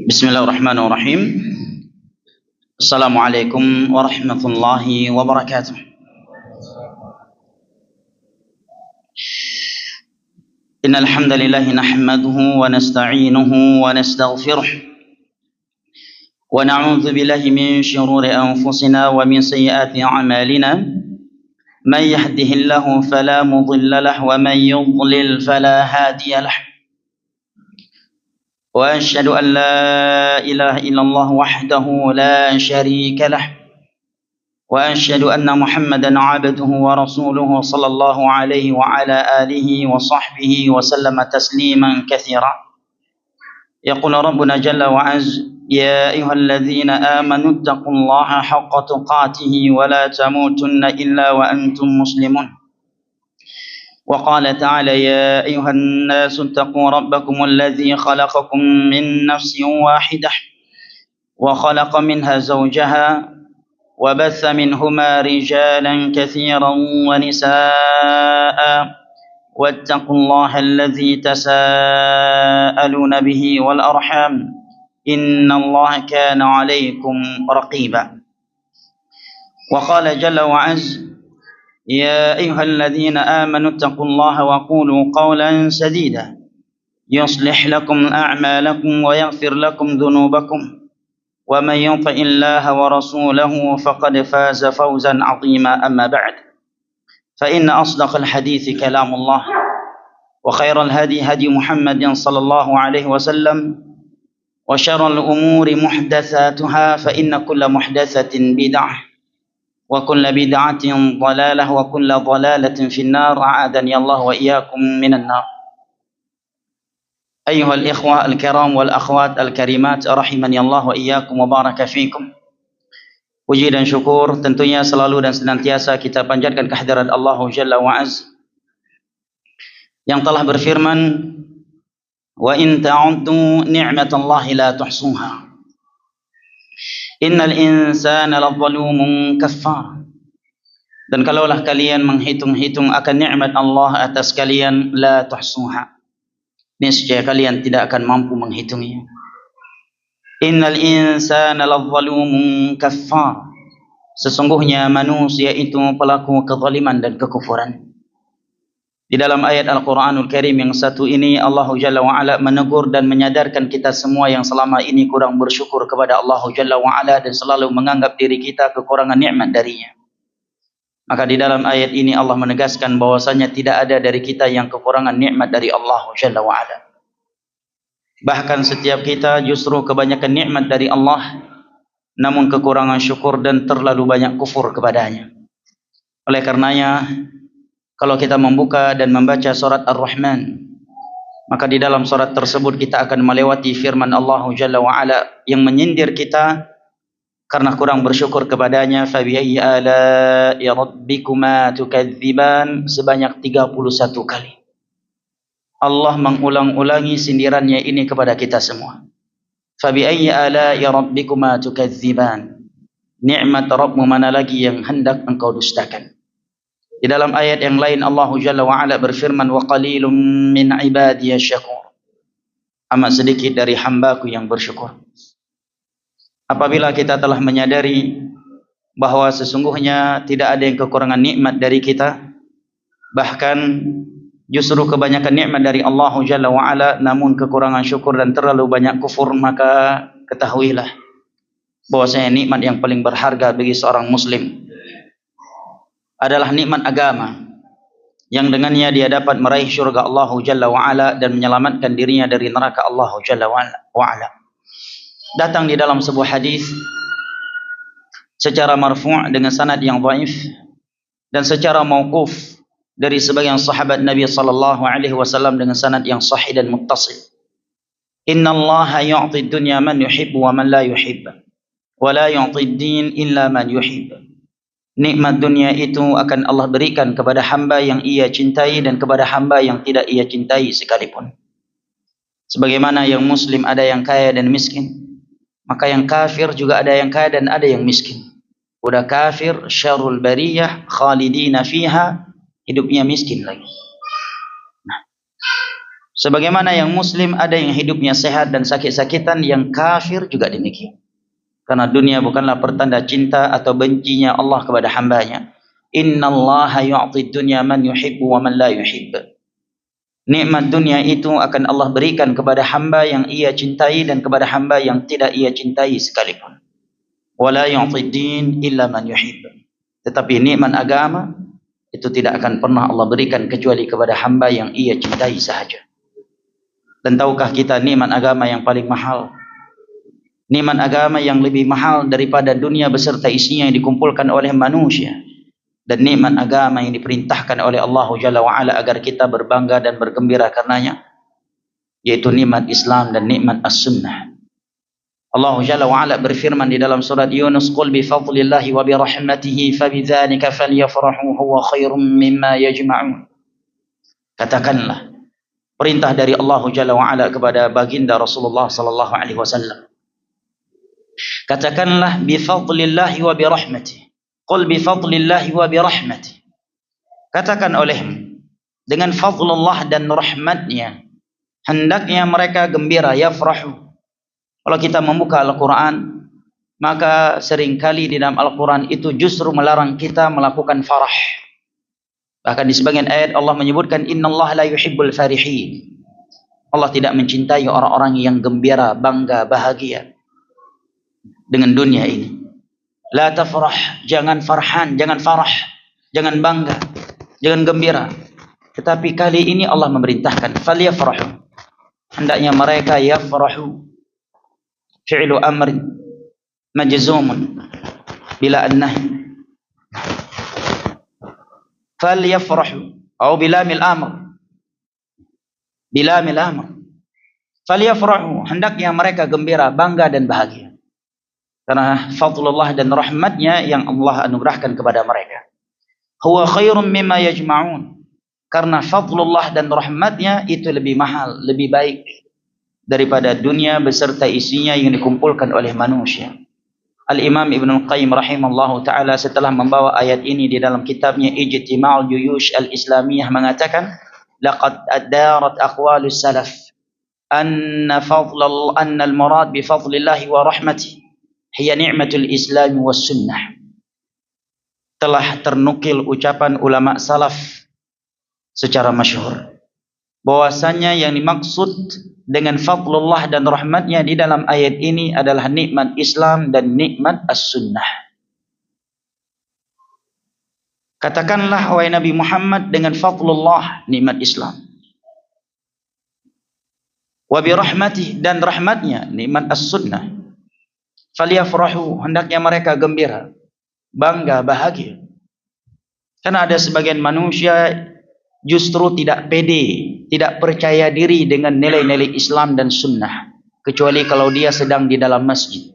Bismillahirrahmanirrahim. Assalamualaikum warahmatullahi wabarakatuh. Innal hamdalillah nahmaduhu wa nasta'inuhu wa nastaghfiruh wa na'udzu billahi min shururi anfusina wa min sayyiati a'malina. Man yahdihillahu fala mudilla lahu wa man yudlil fala hadiya lahu. وأشهد أن لا إله إلا الله وحده لا شريك له وأشهد أن محمدا عبده ورسوله صلى الله عليه وعلى آله وصحبه وسلم تسليما كثيرا. يقول ربنا جل وعز: يا أيها الذين آمنوا اتقوا الله حق تقاته ولا تموتن إلا وأنتم مسلمون. وقال تعالى: يا أيها الناس اتقوا ربكم الذي خلقكم من نفس واحدة وخلق منها زوجها وبث منهما رجالا كثيرا ونساء واتقوا الله الذي تساءلون به والأرحام إن الله كان عليكم رقيبا. وقال جل وعز: يا أيها الذين آمنوا اتقوا الله وقولوا قولا سديدا يصلح لكم أعمالكم ويغفر لكم ذنوبكم ومن يطع الله ورسوله فقد فاز فوزا عظيما. أما بعد، فإن أصدق الحديث كلام الله وخير الهدي هدي محمد صلى الله عليه وسلم وشر الأمور محدثاتها فإن كل محدثة بدعة وكل بدعة ضلالة وكل ضلالة في النار. أعاذني الله وإياكم من النار. أيها الإخوة الكرام والأخوات الكريمات رحمني الله وإياكم وبارك فيكم. Puji dan syukur tentunya selalu dan senantiasa kita panjatkan kehadirat Allah Jalla wa Az yang telah berfirman: wa in ta'uddu ni'matallahi la tuhsuha innal insana ladzalumun kaffar. Dan kalaulah kalian menghitung-hitung akan nikmat Allah atas kalian, la tuhsuha, niscaya kalian tidak akan mampu menghitungnya. Innal insana ladzalumun kaffar, sesungguhnya manusia itu pelaku kezaliman dan kekufuran. Di dalam ayat Al-Quranul Karim yang satu ini, Allah Jalla wa'ala menegur dan menyadarkan kita semua yang selama ini kurang bersyukur kepada Allah Jalla wa'ala dan selalu menganggap diri kita kekurangan nikmat darinya. Maka di dalam ayat ini Allah menegaskan bahwasanya tidak ada dari kita yang kekurangan nikmat dari Allah Jalla wa'ala. Bahkan setiap kita justru kebanyakan nikmat dari Allah, namun kekurangan syukur dan terlalu banyak kufur kepadanya. Oleh karenanya, kalau kita membuka dan membaca surat Ar-Rahman, maka di dalam surat tersebut kita akan melewati firman Allah Jalla wa'ala yang menyindir kita karena kurang bersyukur kepadanya. Fabi'ayyi ala'i rabbikuma tukadziban, sebanyak 31 kali Allah mengulang-ulangi sindirannya ini kepada kita semua. Fabi'ayyi ala'i rabbikuma tukadziban, nikmat Rabbmu mana lagi yang hendak engkau dustakan. Di dalam ayat yang lain Allah Jalla wa'ala berfirman: wa qalilum min ibadiya syakur, amat sedikit dari hambaku yang bersyukur. Apabila kita telah menyadari bahwa sesungguhnya tidak ada yang kekurangan nikmat dari kita, bahkan justru kebanyakan nikmat dari Allah Jalla wa'ala, namun kekurangan syukur dan terlalu banyak kufur, maka ketahuilah bahwasanya nikmat yang paling berharga bagi seorang muslim adalah nikmat agama yang dengannya dia dapat meraih syurga Allah Jalla wa'ala dan menyelamatkan dirinya dari neraka Allah Jalla wa'ala. Datang di dalam sebuah hadis secara marfu' dengan sanad yang dhaif dan secara mauquf dari sebagian sahabat Nabi sallallahu alaihi wasallam dengan sanad yang sahih dan muttasil. Inna Allah yu'ti ad-dunya man yuhibbu wa man la yuhibbu wa la yu'ti ad-din illa man yuhibbu. Nikmat dunia itu akan Allah berikan kepada hamba yang ia cintai dan kepada hamba yang tidak ia cintai sekalipun. Sebagaimana yang muslim ada yang kaya dan miskin, maka yang kafir juga ada yang kaya dan ada yang miskin. Udah kafir, syarrul bariyah, khalidina fiha, hidupnya miskin lagi. Nah, sebagaimana yang muslim ada yang hidupnya sehat dan sakit-sakitan, yang kafir juga demikian. Karena dunia bukanlah pertanda cinta atau bencinya Allah kepada hambanya. Inna Allah yu'ti dunya man yuhibbu wa man la yuhibbu. Nikmat dunia itu akan Allah berikan kepada hamba yang ia cintai dan kepada hamba yang tidak ia cintai sekalipun. Wa la yu'ti din illa man yuhibbu. Tetapi nikmat agama itu tidak akan pernah Allah berikan kecuali kepada hamba yang ia cintai sahaja. Dan tahukah kita nikmat agama yang paling mahal? Nikmat agama yang lebih mahal daripada dunia beserta isinya yang dikumpulkan oleh manusia. Dan nikmat agama yang diperintahkan oleh Allah Jalla wa'ala agar kita berbangga dan bergembira karenanya, yaitu nikmat Islam dan nikmat as-sunnah. Allah Jalla wa'ala berfirman di dalam surat Yunus, Qul bi fadlillahi wa bi rahmatihi fabidzalika falyafrahu huwa khairum mimma yajma'un. Katakanlah, perintah dari Allah Jalla wa'ala kepada baginda Rasulullah sallallahu alaihi wasallam. Katakanlah bi fadlillahi wa bi rahmatihi. Qul bi fadlillahi wa bi rahmatihi. Katakan olehmu, dengan fadlullah dan rahmatnya hendaknya mereka gembira, yafrahu. Kalau kita membuka Al-Quran, maka seringkali di dalam Al-Quran itu justru melarang kita melakukan farah. Bahkan di sebagian ayat Allah menyebutkan innallaha la yuhibbul farihin. Allah tidak mencintai orang-orang yang gembira, bangga, bahagia dengan dunia ini. La tafrah, jangan farhan, jangan farah, jangan bangga, jangan gembira. Tetapi kali ini Allah memerintahkan falyafrahu. Hendaknya mereka yafrahu. Fi'lu amrin majzumun bila an-nahy. Falyafrahu atau bilamil amr. Bilamil amr. Falyafrahu, hendaknya mereka gembira, bangga dan bahagia. Karena fadlullah dan rahmatnya yang Allah anugerahkan kepada mereka. Huwa khairum mimma yajma'un. Karena fadlullah dan rahmatnya itu lebih mahal, lebih baik daripada dunia beserta isinya yang dikumpulkan oleh manusia. Al-Imam Ibn Al-Qayyim rahimallahu ta'ala setelah membawa ayat ini di dalam kitabnya Ijtima'ul Juyush Al-Islamiyah mengatakan, laqad adarat aqwalus salaf anna al-murad bi fadlillahi wa rahmatihi hiya ni'matul Islam was sunnah. Telah ternukil ucapan ulama salaf secara masyhur bahwasanya yang dimaksud dengan fadlullah dan rahmatnya di dalam ayat ini adalah nikmat Islam dan nikmat as-sunnah. Katakanlah wahai Nabi Muhammad, dengan fadlullah, nikmat Islam, wa bi rahmatih, dan rahmatnya, nikmat as-sunnah, falyafrahu, hendaknya mereka gembira, bangga, bahagia. Karena ada sebagian manusia justru tidak pede, tidak percaya diri dengan nilai-nilai Islam dan sunnah, kecuali kalau dia sedang di dalam masjid,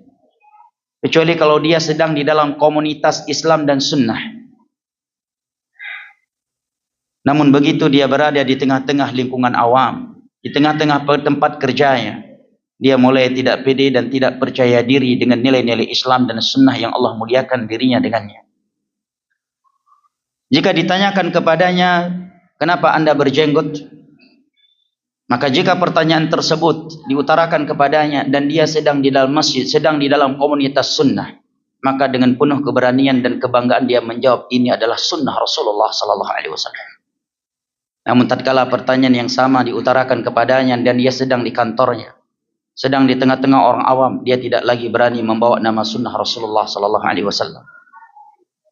kecuali kalau dia sedang di dalam komunitas Islam dan sunnah. Namun begitu dia berada di tengah-tengah lingkungan awam, di tengah-tengah tempat kerjanya, dia mulai tidak pede dan tidak percaya diri dengan nilai-nilai Islam dan sunnah yang Allah muliakan dirinya dengannya. Jika ditanyakan kepadanya, kenapa anda berjenggot? Maka jika pertanyaan tersebut diutarakan kepadanya dan dia sedang di dalam masjid, sedang di dalam komunitas sunnah, maka dengan penuh keberanian dan kebanggaan dia menjawab, ini adalah sunnah Rasulullah sallallahu alaihi wasallam. Namun tatkala pertanyaan yang sama diutarakan kepadanya dan dia sedang di kantornya, sedang di tengah-tengah orang awam, dia tidak lagi berani membawa nama sunnah Rasulullah sallallahu alaihi wasallam.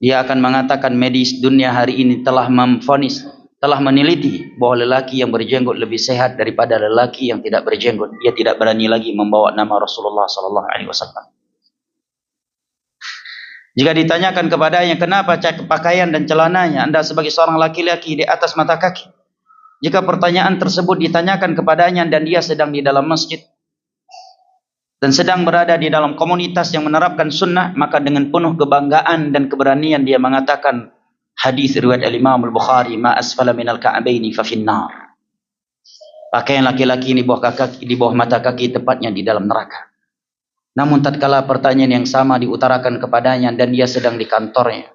Dia akan mengatakan medis dunia hari ini telah memvonis, telah meneliti bahwa lelaki yang berjenggot lebih sehat daripada lelaki yang tidak berjenggot. Dia tidak berani lagi membawa nama Rasulullah sallallahu alaihi wasallam. Jika ditanyakan kepadanya kenapa pakaian dan celananya Anda sebagai seorang laki-laki di atas mata kaki, jika pertanyaan tersebut ditanyakan kepadanya dan dia sedang di dalam masjid dan sedang berada di dalam komunitas yang menerapkan sunnah, maka dengan penuh kebanggaan dan keberanian dia mengatakan hadis riwayat Al-Imam Al-Bukhari, ma asfala minal ka'baini fa finnar. Pakaian laki-laki di bawah mata kaki tepatnya di dalam neraka. Namun tatkala pertanyaan yang sama diutarakan kepadanya dan dia sedang di kantornya,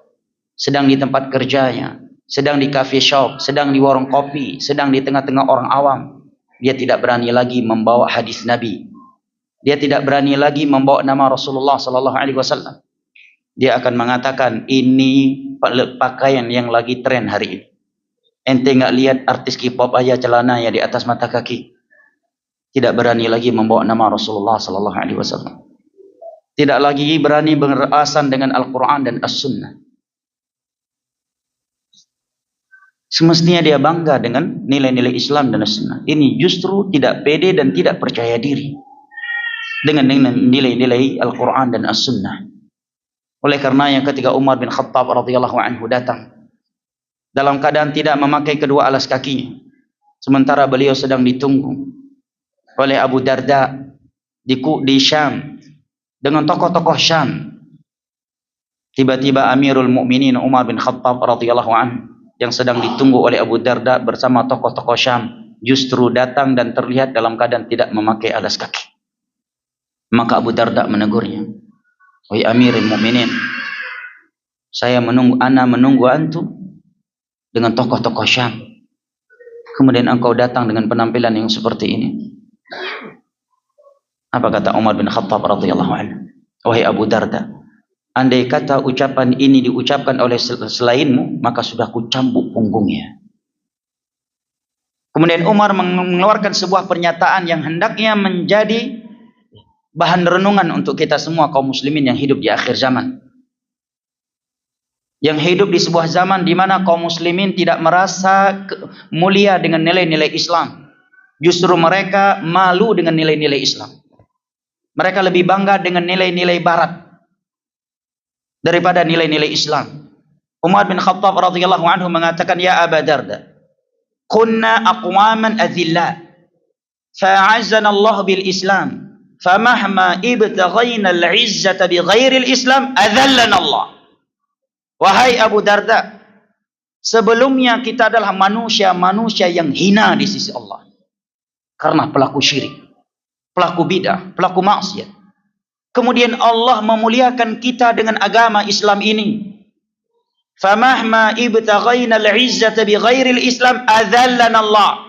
sedang di tempat kerjanya, sedang di cafe shop, sedang di warung kopi, sedang di tengah-tengah orang awam, dia tidak berani lagi membawa hadis Nabi. Dia tidak berani lagi membawa nama Rasulullah sallallahu alaihi wasallam. Dia akan mengatakan ini pakaian yang lagi tren hari ini. Ente enggak lihat artis K-pop aja celananya di atas mata kaki. Tidak berani lagi membawa nama Rasulullah sallallahu alaihi wasallam. Tidak lagi berani berasan dengan Al-Qur'an dan As-Sunnah. Semestinya dia bangga dengan nilai-nilai Islam dan As-Sunnah. Ini justru tidak pede dan tidak percaya diri dengan nilai-nilai Al-Quran dan As-Sunnah. Oleh karenanya ketika Umar bin Khattab radhiyallahu anhu datang dalam keadaan tidak memakai kedua alas kakinya, sementara beliau sedang ditunggu oleh Abu Darda di Syam dengan tokoh-tokoh Syam, tiba-tiba Amirul Mukminin Umar bin Khattab radhiyallahu anhu yang sedang ditunggu oleh Abu Darda bersama tokoh-tokoh Syam justru datang dan terlihat dalam keadaan tidak memakai alas kaki. Maka Abu Darda menegurnya, wahai Amirul Mukminin, ana menunggu antum dengan tokoh-tokoh Syam, kemudian engkau datang dengan penampilan yang seperti ini. Apa kata Umar bin Khattab radhiyallahu anhu? Wahai Abu Darda, andai kata ucapan ini diucapkan oleh selainmu, maka sudah kucambuk punggungnya. Kemudian Umar mengeluarkan sebuah pernyataan yang hendaknya menjadi bahan renungan untuk kita semua kaum muslimin yang hidup di akhir zaman. Yang hidup di sebuah zaman di mana kaum muslimin tidak merasa mulia dengan nilai-nilai Islam. Justru mereka malu dengan nilai-nilai Islam. Mereka lebih bangga dengan nilai-nilai barat daripada nilai-nilai Islam. Umar bin Khattab radhiyallahu anhu mengatakan, ya Aba Darda, kunna aqwaman adhilla fa'azzana Allah bil Islam. Famahma ibtaghayna al-izzata bi ghairil Islam adhallana Allah. Wahai Abu Darda, sebelumnya kita adalah manusia yang hina di sisi Allah karena pelaku syirik, pelaku bidah, pelaku maksiat. Kemudian Allah memuliakan kita dengan agama Islam ini. Famahma ibtaghayna al-izzata bi ghairil Islam adhallana Allah.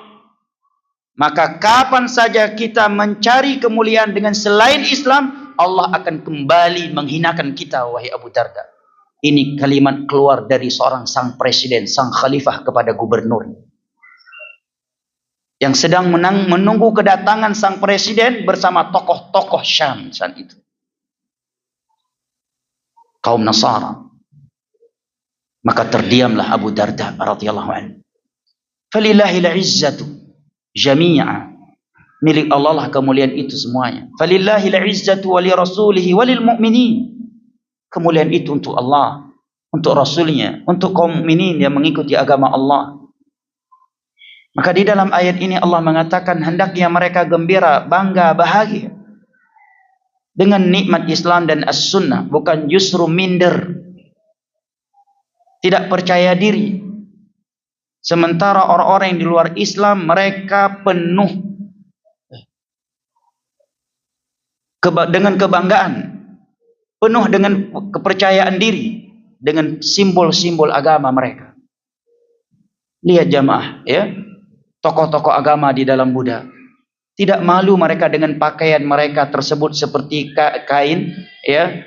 Maka kapan saja kita mencari kemuliaan dengan selain Islam, Allah akan kembali menghinakan kita, wahai Abu Darda. Ini kalimat keluar dari seorang sang presiden, sang khalifah kepada gubernur yang sedang menunggu kedatangan sang presiden bersama tokoh-tokoh Syam saat itu, kaum Nasara. Maka terdiamlah Abu Darda radhiyallahu anhu. Falillahil izzatu jami'a, milik Allah lah kemuliaan itu semuanya. Falillahil izzatu wa li rasulihi wa lil mu'minin. Kemuliaan itu untuk Allah, untuk Rasulnya, untuk kaum mukminin yang mengikuti agama Allah. Maka di dalam ayat ini Allah mengatakan hendaknya mereka gembira, bangga, bahagia dengan nikmat Islam dan As-Sunnah, bukan justru minder, tidak percaya diri. Sementara orang-orang yang di luar Islam mereka penuh dengan kebanggaan, penuh dengan kepercayaan diri, dengan simbol-simbol agama mereka. Lihat jamaah, ya, tokoh-tokoh agama di dalam Buddha, tidak malu mereka dengan pakaian mereka tersebut seperti kain, ya,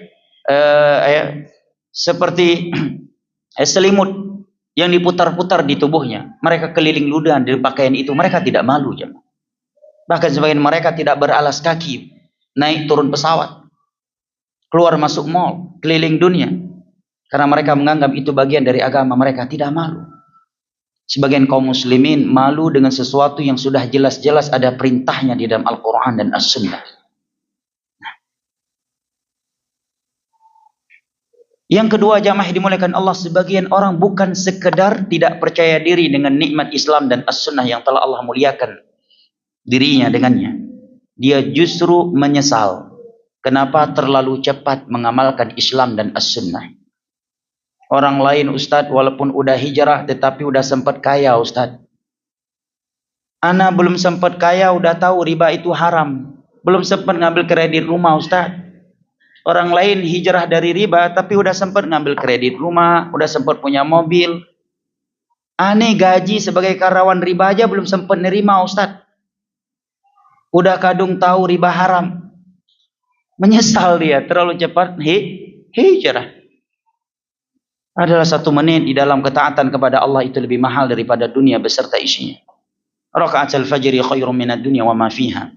seperti selimut yang diputar-putar di tubuhnya. Mereka keliling ludah di pakaian itu, mereka tidak malu jemaah. Bahkan sebagian mereka tidak beralas kaki, naik turun pesawat, keluar masuk mall, keliling dunia. Karena mereka menganggap itu bagian dari agama mereka, tidak malu. Sebagian kaum muslimin malu dengan sesuatu yang sudah jelas-jelas ada perintahnya di dalam Al-Quran dan As-Sunnah. Yang kedua, jamaah dimuliakan Allah, sebagian orang bukan sekedar tidak percaya diri dengan nikmat Islam dan As-Sunnah yang telah Allah muliakan dirinya dengannya. Dia justru menyesal kenapa terlalu cepat mengamalkan Islam dan As-Sunnah. Orang lain, Ustadz, walaupun udah hijrah tetapi udah sempat kaya, Ustadz. Ana belum sempat kaya udah tahu riba itu haram. Belum sempat ngambil kredit rumah, Ustadz. Orang lain hijrah dari riba tapi udah sempat ngambil kredit rumah, udah sempat punya mobil. Aneh gaji sebagai karyawan riba aja belum sempat nerima, Ustadz. Udah kadung tahu riba haram. Menyesal dia terlalu cepat hijrah. Adalah 1 menit di dalam ketaatan kepada Allah itu lebih mahal daripada dunia beserta isinya. Raka'atul fajri khairum minad dunya wa ma fiha.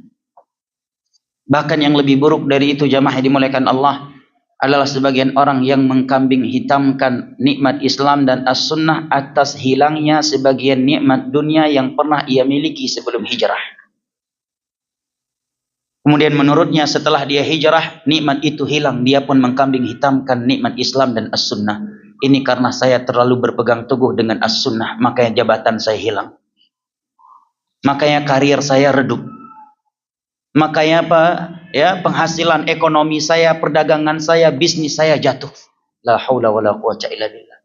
Bahkan yang lebih buruk dari itu, jamaah dimuliakan Allah, adalah sebagian orang yang mengkambing hitamkan nikmat Islam dan As-Sunnah atas hilangnya sebagian nikmat dunia yang pernah ia miliki sebelum hijrah. Kemudian menurutnya setelah dia hijrah, nikmat itu hilang. Dia pun mengkambing hitamkan nikmat Islam dan As-Sunnah. Ini karena saya terlalu berpegang teguh dengan As-Sunnah, makanya jabatan saya hilang. Makanya karir saya redup. Makanya apa? Ya, penghasilan ekonomi saya, perdagangan saya, bisnis saya jatuh. La haula wala quwwata illa billah.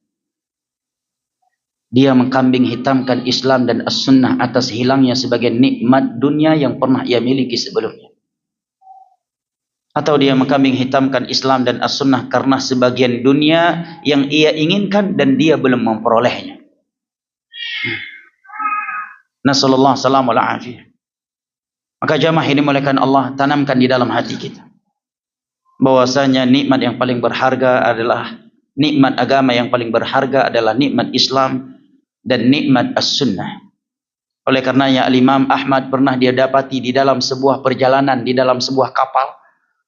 Dia mengkambing hitamkan Islam dan As-Sunnah atas hilangnya sebagai nikmat dunia yang pernah ia miliki sebelumnya. Atau dia mengkambing hitamkan Islam dan As-Sunnah karena sebagian dunia yang ia inginkan dan dia belum memperolehnya. Nasallallahu salam wal afiyah. Maka jamaah ini dimuliakan Allah, tanamkan di dalam hati kita bahwasanya nikmat yang paling berharga adalah nikmat agama, yang paling berharga adalah nikmat Islam dan nikmat As-Sunnah. Oleh karenanya Al-Imam Ahmad pernah dia dapati di dalam sebuah perjalanan, di dalam sebuah kapal.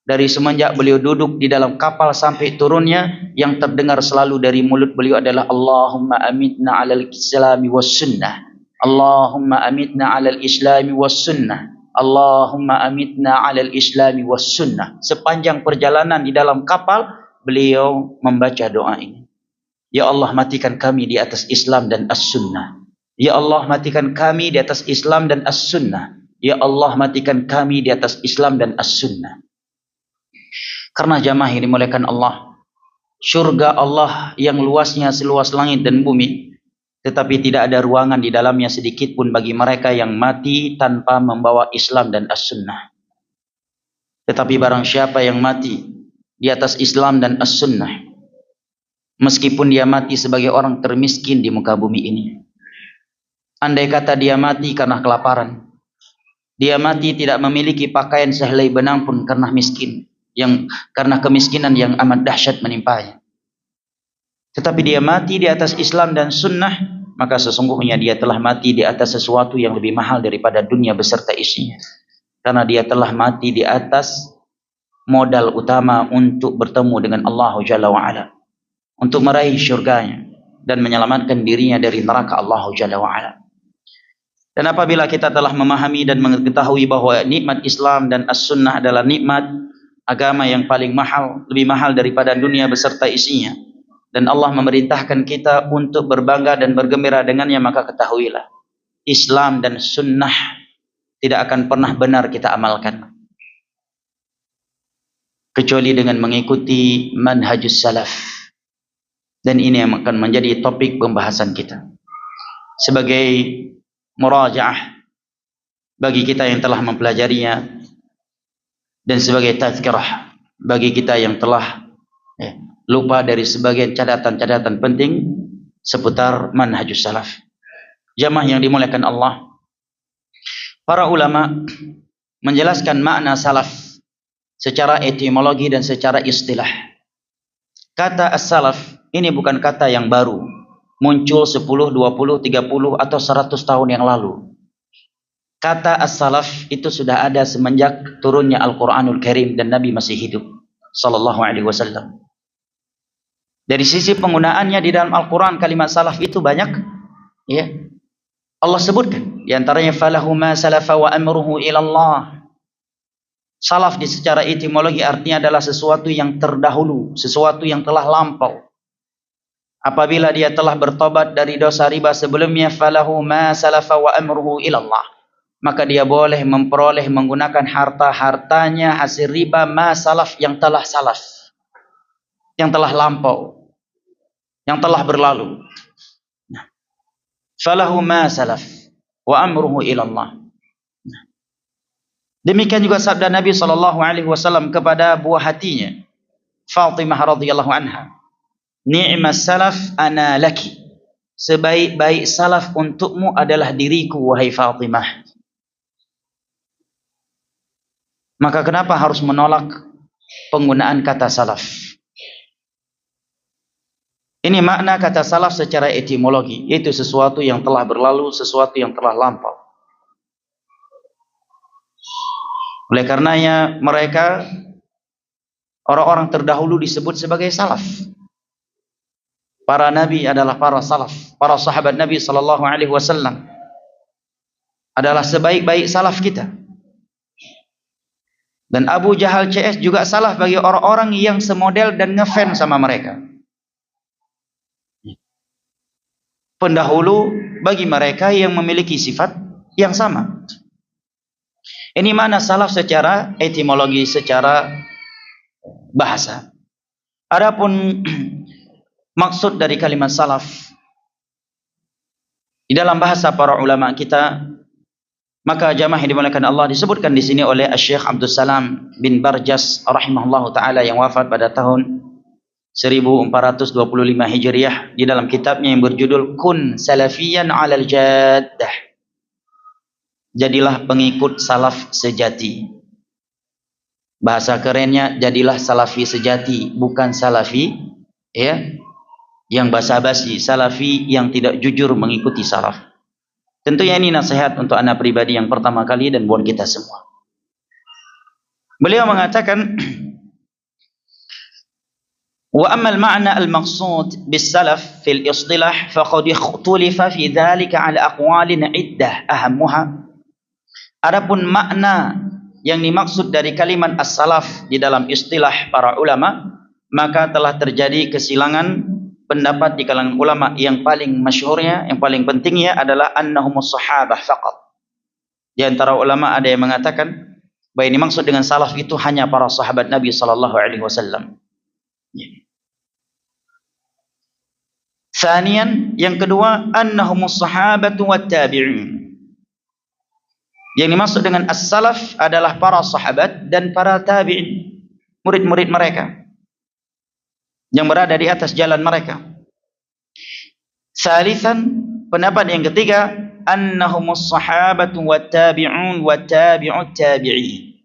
Dari semenjak beliau duduk di dalam kapal sampai turunnya, yang terdengar selalu dari mulut beliau adalah Allahumma amitna alal islami was sunnah. Allahumma amitna alal islami was sunnah. Allahumma amitna alal islami was sunnah. Sepanjang perjalanan di dalam kapal, beliau membaca doa ini. Ya Allah, matikan kami di atas Islam dan As-Sunnah. Ya Allah, matikan kami di atas Islam dan As-Sunnah. Ya Allah, matikan kami di atas Islam dan As-Sunnah. Karena jamaah ini dimuliakan Allah, surga Allah yang luasnya seluas langit dan bumi, tetapi tidak ada ruangan di dalamnya sedikit pun bagi mereka yang mati tanpa membawa Islam dan As-Sunnah. Tetapi barang siapa yang mati di atas Islam dan As-Sunnah, meskipun dia mati sebagai orang termiskin di muka bumi ini, andai kata dia mati karena kelaparan, dia mati tidak memiliki pakaian sehelai benang pun karena miskin, karena kemiskinan yang amat dahsyat menimpanya, tetapi dia mati di atas Islam dan Sunnah, maka sesungguhnya dia telah mati di atas sesuatu yang lebih mahal daripada dunia beserta isinya. Karena dia telah mati di atas modal utama untuk bertemu dengan Allah Jalla wa'ala, untuk meraih syurganya dan menyelamatkan dirinya dari neraka Allah Jalla wa'ala. Dan apabila kita telah memahami dan mengetahui bahwa nikmat Islam dan As-Sunnah adalah nikmat agama yang paling mahal, lebih mahal daripada dunia beserta isinya, dan Allah memerintahkan kita untuk berbangga dan bergembira dengannya, maka ketahuilah, Islam dan Sunnah tidak akan pernah benar kita amalkan kecuali dengan mengikuti manhajus salaf. Dan ini yang akan menjadi topik pembahasan kita sebagai murajaah bagi kita yang telah mempelajarinya, dan sebagai tazkirah bagi kita yang telah lupa dari sebagian catatan-catatan penting seputar manhajus salaf. Jamaah yang dimuliakan Allah, para ulama menjelaskan makna salaf secara etimologi dan secara istilah. Kata as-salaf ini bukan kata yang baru, muncul 10, 20, 30 atau 100 tahun yang lalu. Kata as-salaf itu sudah ada semenjak turunnya Al-Quranul Karim dan Nabi masih hidup sallallahu alaihi wasallam. Dari sisi penggunaannya di dalam Al-Quran, kalimat salaf itu banyak, ya. Allah sebutkan di antaranya falahu ma salafa wa amruhu ila Allah. Salaf di secara etimologi artinya adalah sesuatu yang terdahulu, sesuatu yang telah lampau. Apabila dia telah bertobat dari dosa riba sebelumnya, falahu ma salafa wa amruhu ila Allah, maka dia boleh memperoleh menggunakan harta-hartanya hasil riba ma salaf, yang telah salaf, yang telah lampau, yang telah berlalu. Falahu ma salaf wa amruhu ila Allah. Demikian juga sabda Nabi SAW kepada buah hatinya Fatimah radhiyallahu anha, ni'mas salaf ana laki, sebaik-baik salaf untukmu adalah diriku wahai Fatimah. Maka kenapa harus menolak penggunaan kata salaf? Ini makna kata salaf secara etimologi, yaitu sesuatu yang telah berlalu, sesuatu yang telah lampau. Oleh karenanya mereka, orang-orang terdahulu disebut sebagai salaf. Para nabi adalah para salaf. Para sahabat Nabi SAW adalah sebaik-baik salaf kita. Dan Abu Jahal CS juga salaf bagi orang-orang yang semodel dan ngefans sama mereka. Pendahulu bagi mereka yang memiliki sifat yang sama. Ini mana salaf secara etimologi, secara bahasa. Adapun maksud dari kalimat salaf di dalam bahasa para ulama kita, maka jamaah yang dimuliakan Allah, disebutkan di sini oleh Syekh Abdul Salam bin Barjas rahimahullahu taala yang wafat pada tahun 1425 Hijriah, di dalam kitabnya yang berjudul Kun Salafiyan 'alal Jaddah. Jadilah pengikut salaf sejati. Bahasa kerennya, jadilah salafi sejati, bukan salafi ya yang basa-basi, salafi yang tidak jujur mengikuti salaf. Tentunya ini nasihat untuk anak pribadi yang pertama kali dan buat kita semua. Beliau mengatakan, wa ammal ma'na al-maqsud bis-salaf fil istilah faqad ikhtulifa fi dhalika 'ala aqwalin 'iddah ahammuha. Adapun makna yang dimaksud dari kalimat as-salaf di dalam istilah para ulama, maka telah terjadi kesilangan pendapat di kalangan ulama. Yang paling masyhurnya, yang paling pentingnya adalah annahumus sahabah faqat. Di antara ulama ada yang mengatakan bahwa yang dimaksud dengan salaf itu hanya para sahabat Nabi sallallahu alaihi wasallam. Tsaniyan, yang kedua, annahumus sahabatu wat tabi'in. Yang dimaksud dengan as-salaf adalah para sahabat dan para tabi'in, murid-murid mereka yang berada di atas jalan mereka. Salisan, pendapat yang ketiga, annahumus sahabatu wat tabi'un wat tabi'ut tabi'in,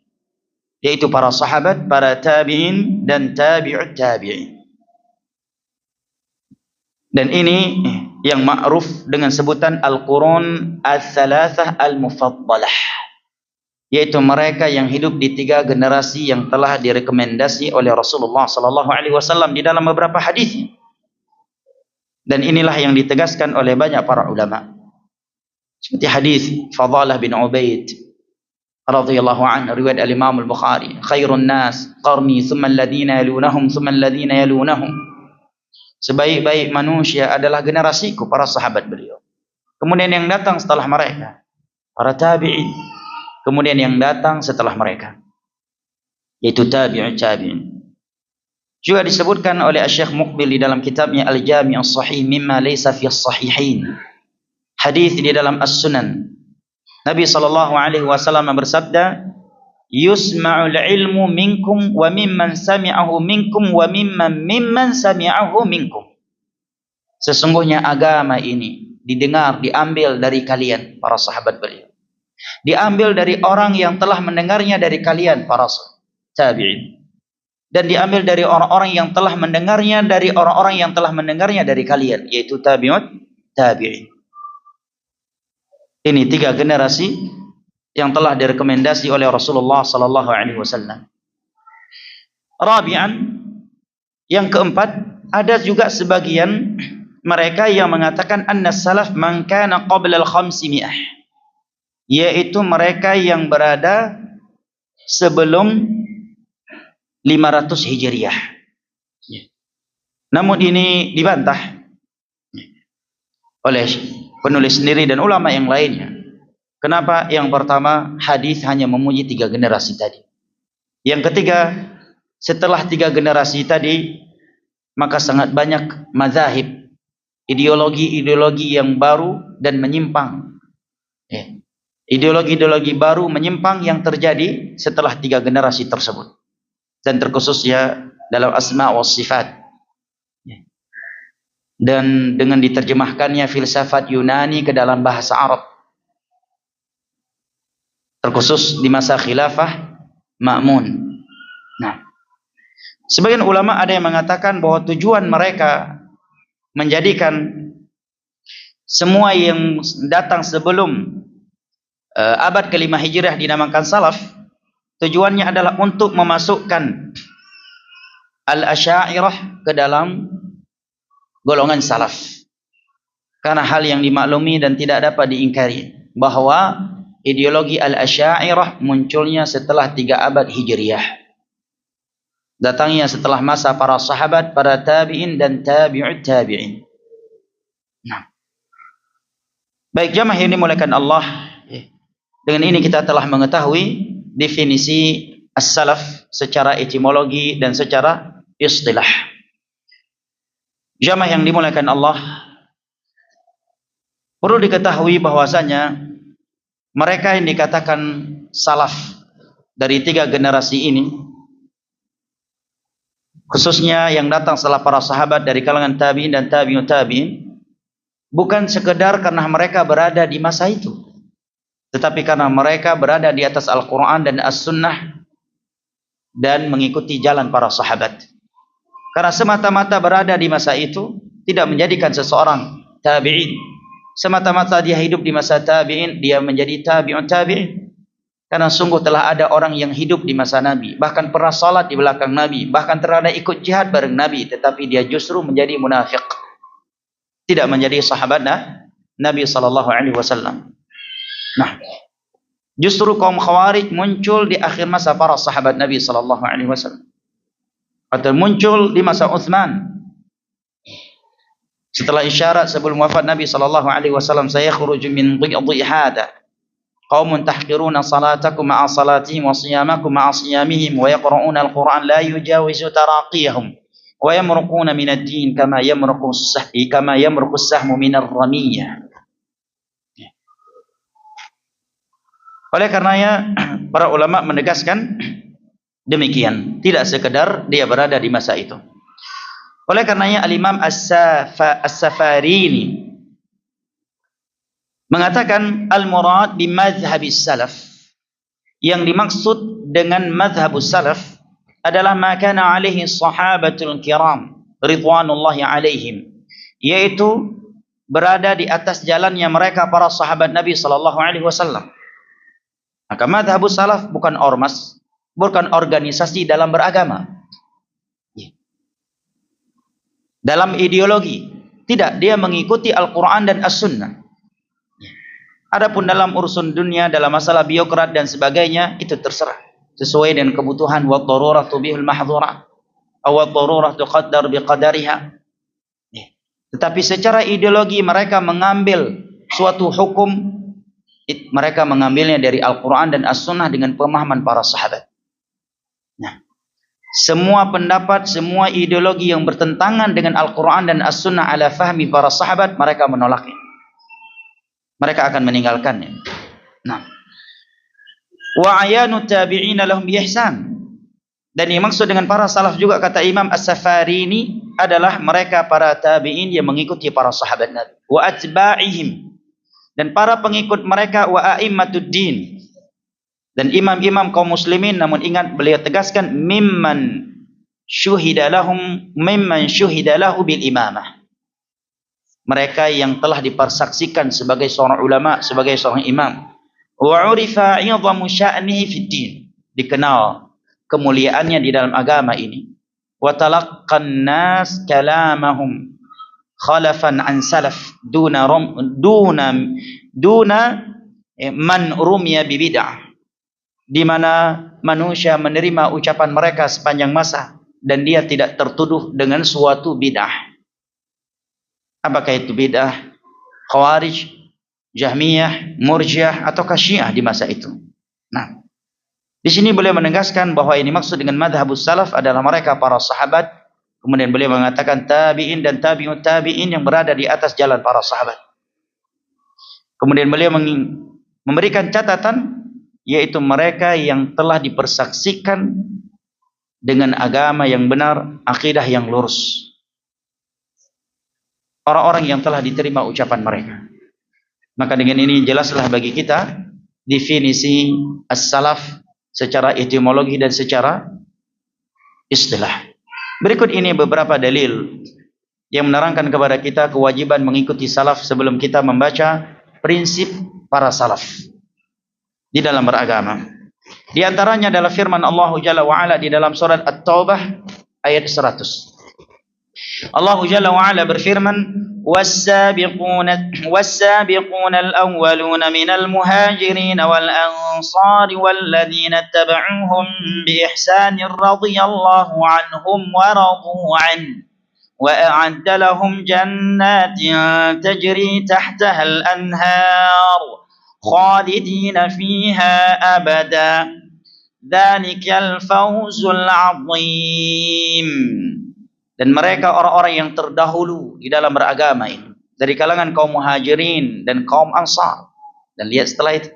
yaitu para sahabat, para tabi'in dan tabi'ut tabi'in. Dan ini yang ma'ruf dengan sebutan Al-Qurun Al-Thalathah Al-Mufaddalah, yaitu mereka yang hidup di 3 generasi yang telah direkomendasi oleh Rasulullah SAW di dalam beberapa hadis. Dan inilah yang ditegaskan oleh banyak para ulama. Seperti hadis Fadalah bin Ubaid radhiyallahu anhu, riwayat al-Imam al-Bukhari, khairun nas qarni thumma alladhina yalunahum thumma alladhina yalunahum. Sebaik-baik manusia adalah generasiku, para sahabat beliau. Kemudian yang datang setelah mereka, para tabi'in. Kemudian yang datang setelah mereka, yaitu tabi'ut tabi'in. Juga disebutkan oleh Syekh Muqbil di dalam kitabnya Al-Jami' As-Sahih mimma laysa fi as-sahihain. Hadis di dalam As-Sunan. Nabi SAW bersabda, yusma'ul ilmu minkum wa mimman sami'ahu minkum wa mimman sami'ahu minkum. Sesungguhnya agama ini didengar, diambil dari kalian, para sahabat beliau. Diambil dari orang yang telah mendengarnya dari kalian, para tabi'in. Dan diambil dari orang-orang yang telah mendengarnya dari orang-orang yang telah mendengarnya dari kalian, yaitu tabi'ut tabi'in. Ini 3 generasi yang telah direkomendasi oleh Rasulullah sallallahu alaihi wasallam. Rabi'an, yang keempat, ada juga sebagian mereka yang mengatakan anna salaf man kana qabla al-500, yaitu mereka yang berada sebelum 500 Hijriah. Namun ini dibantah oleh penulis sendiri dan ulama yang lainnya. Kenapa? Yang pertama, hadis hanya memuji 3 generasi tadi. Yang ketiga, setelah 3 generasi tadi, maka sangat banyak mazahib, ideologi-ideologi yang baru dan menyimpang. Ideologi-ideologi baru menyimpang yang terjadi setelah 3 generasi tersebut. Dan terkhususnya dalam asma wa sifat. Dan dengan diterjemahkannya filsafat Yunani ke dalam bahasa Arab. Terkhusus di masa khilafah Ma'mun. Nah, sebagian ulama ada yang mengatakan bahwa tujuan mereka menjadikan semua yang datang sebelum abad ke-5 Hijriah dinamakan salaf, tujuannya adalah untuk memasukkan al-Asy'ariyah ke dalam golongan salaf. Karena hal yang dimaklumi dan tidak dapat diingkari bahwa ideologi al-Asy'ariyah munculnya setelah 3 abad Hijriah. Datangnya setelah masa para sahabat, para tabi'in dan tabi'ut tabi'in. Nah, baik jamaah yang dimuliakan Allah, dengan ini kita telah mengetahui definisi as-salaf secara etimologi dan secara istilah. Jamaah yang dimuliakan Allah, perlu diketahui bahwasanya mereka yang dikatakan salaf dari 3 generasi ini, khususnya yang datang setelah para sahabat dari kalangan tabi'in dan tabi'ut tabi'in, bukan sekedar karena mereka berada di masa itu, tetapi karena mereka berada di atas Al-Quran dan As-Sunnah dan mengikuti jalan para sahabat. Karena semata-mata berada di masa itu tidak menjadikan seseorang tabi'in. Semata-mata dia hidup di masa tabi'in, dia menjadi tabi'un tabi'in. Karena sungguh telah ada orang yang hidup di masa Nabi, bahkan pernah salat di belakang Nabi, bahkan pernah ikut jihad bareng Nabi, tetapi dia justru menjadi munafik, tidak menjadi sahabat Nabi SAW. Nah, justru kaum Khawarij muncul di akhir masa para sahabat Nabi SAW, atau muncul di masa Utsman. Setelah isyarat sebelum wafat Nabi SAW, saya khuruju min dhi'i hada qaumun tahqiruna salatakum ma'a salatihim wa siyamakum ma'a siyamihim wa yaqra'una al-Qur'an la yujawizu taraqiyahum wa yamruquna min ad-din kama yamruqu as-sahmu min ar-ramiyah. Oleh karenanya para ulama menegaskan demikian, tidak sekedar dia berada di masa itu. Oleh karenanya Al-Imam As-Safarini mengatakan al-murad bi madhhabis salaf, yang dimaksud dengan madhhabus salaf adalah ma kana alaihi sahabatul kiram ridwanullahi alaihim, yaitu berada di atas jalannya mereka para sahabat Nabi SAW. Maka madhabus salaf bukan ormas, bukan organisasi dalam beragama, dalam ideologi. Tidak, dia mengikuti Al-Quran dan As-Sunnah. Adapun dalam urusan dunia, dalam masalah biokrat dan sebagainya, itu terserah sesuai dengan kebutuhan. Wa daruratu bihul mahdhurah aw daruratu qaddar biqadariha. Tetapi secara ideologi mereka mengambil suatu hukum, mereka mengambilnya dari Al-Quran dan As-Sunnah dengan pemahaman para sahabat. Nah, semua pendapat, semua ideologi yang bertentangan dengan Al-Quran dan As-Sunnah ala fahmi para sahabat, mereka menolaknya. Mereka akan meninggalkannya. Nah, wa ayanu tabi'ina lahum bi ihsan. Dan yang maksud dengan para salaf juga, kata Imam As-Safarini, adalah mereka para tabi'in yang mengikuti para sahabat Nabi, wa atba'ihim, dan para pengikut mereka, wa a'immatud-din, dan imam-imam kaum muslimin. Namun ingat, beliau tegaskan mimman syuhida lahu bil imamah, mereka yang telah dipersaksikan sebagai seorang ulama, sebagai seorang imam. Wa urifa 'idhamu sya'nihi fid din, dikenal kemuliaannya di dalam agama ini. wa talaqqan nas kalamahum khalafan an salaf duna man rumiya bi bid'ah, di mana manusia menerima ucapan mereka sepanjang masa dan dia tidak tertuduh dengan suatu bid'ah. Apakah itu bid'ah Khawarij, Jahmiyah, Murji'ah atau Syiah di masa itu? Nah, di sini beliau menegaskan bahwa ini maksud dengan madhabus salaf adalah mereka para sahabat. Kemudian beliau mengatakan tabi'in dan tabi'ut tabi'in yang berada di atas jalan para sahabat. Kemudian beliau memberikan catatan, yaitu mereka yang telah dipersaksikan dengan agama yang benar, akidah yang lurus. Orang-orang yang telah diterima ucapan mereka. Maka dengan ini jelaslah bagi kita definisi as-salaf secara etimologi dan secara istilah. Berikut ini beberapa dalil yang menerangkan kepada kita kewajiban mengikuti salaf sebelum kita membaca prinsip para salaf di dalam beragama. Di antaranya adalah firman Allah Jalla wa Ala di dalam surat At-Taubah ayat 100. Allah Jalla wa Ala berfirman, والسابقون الأولون من المهاجرين والأنصار والذين اتبعوهم بإحسان رضي الله عنهم ورضوا عنه وأعد لهم جنات تجري تحتها الأنهار خالدين فيها أبدا ذلك الفوز العظيم. Dan mereka orang-orang yang terdahulu di dalam beragama ini, dari kalangan kaum muhajirin dan kaum ansar. Dan lihat setelah itu,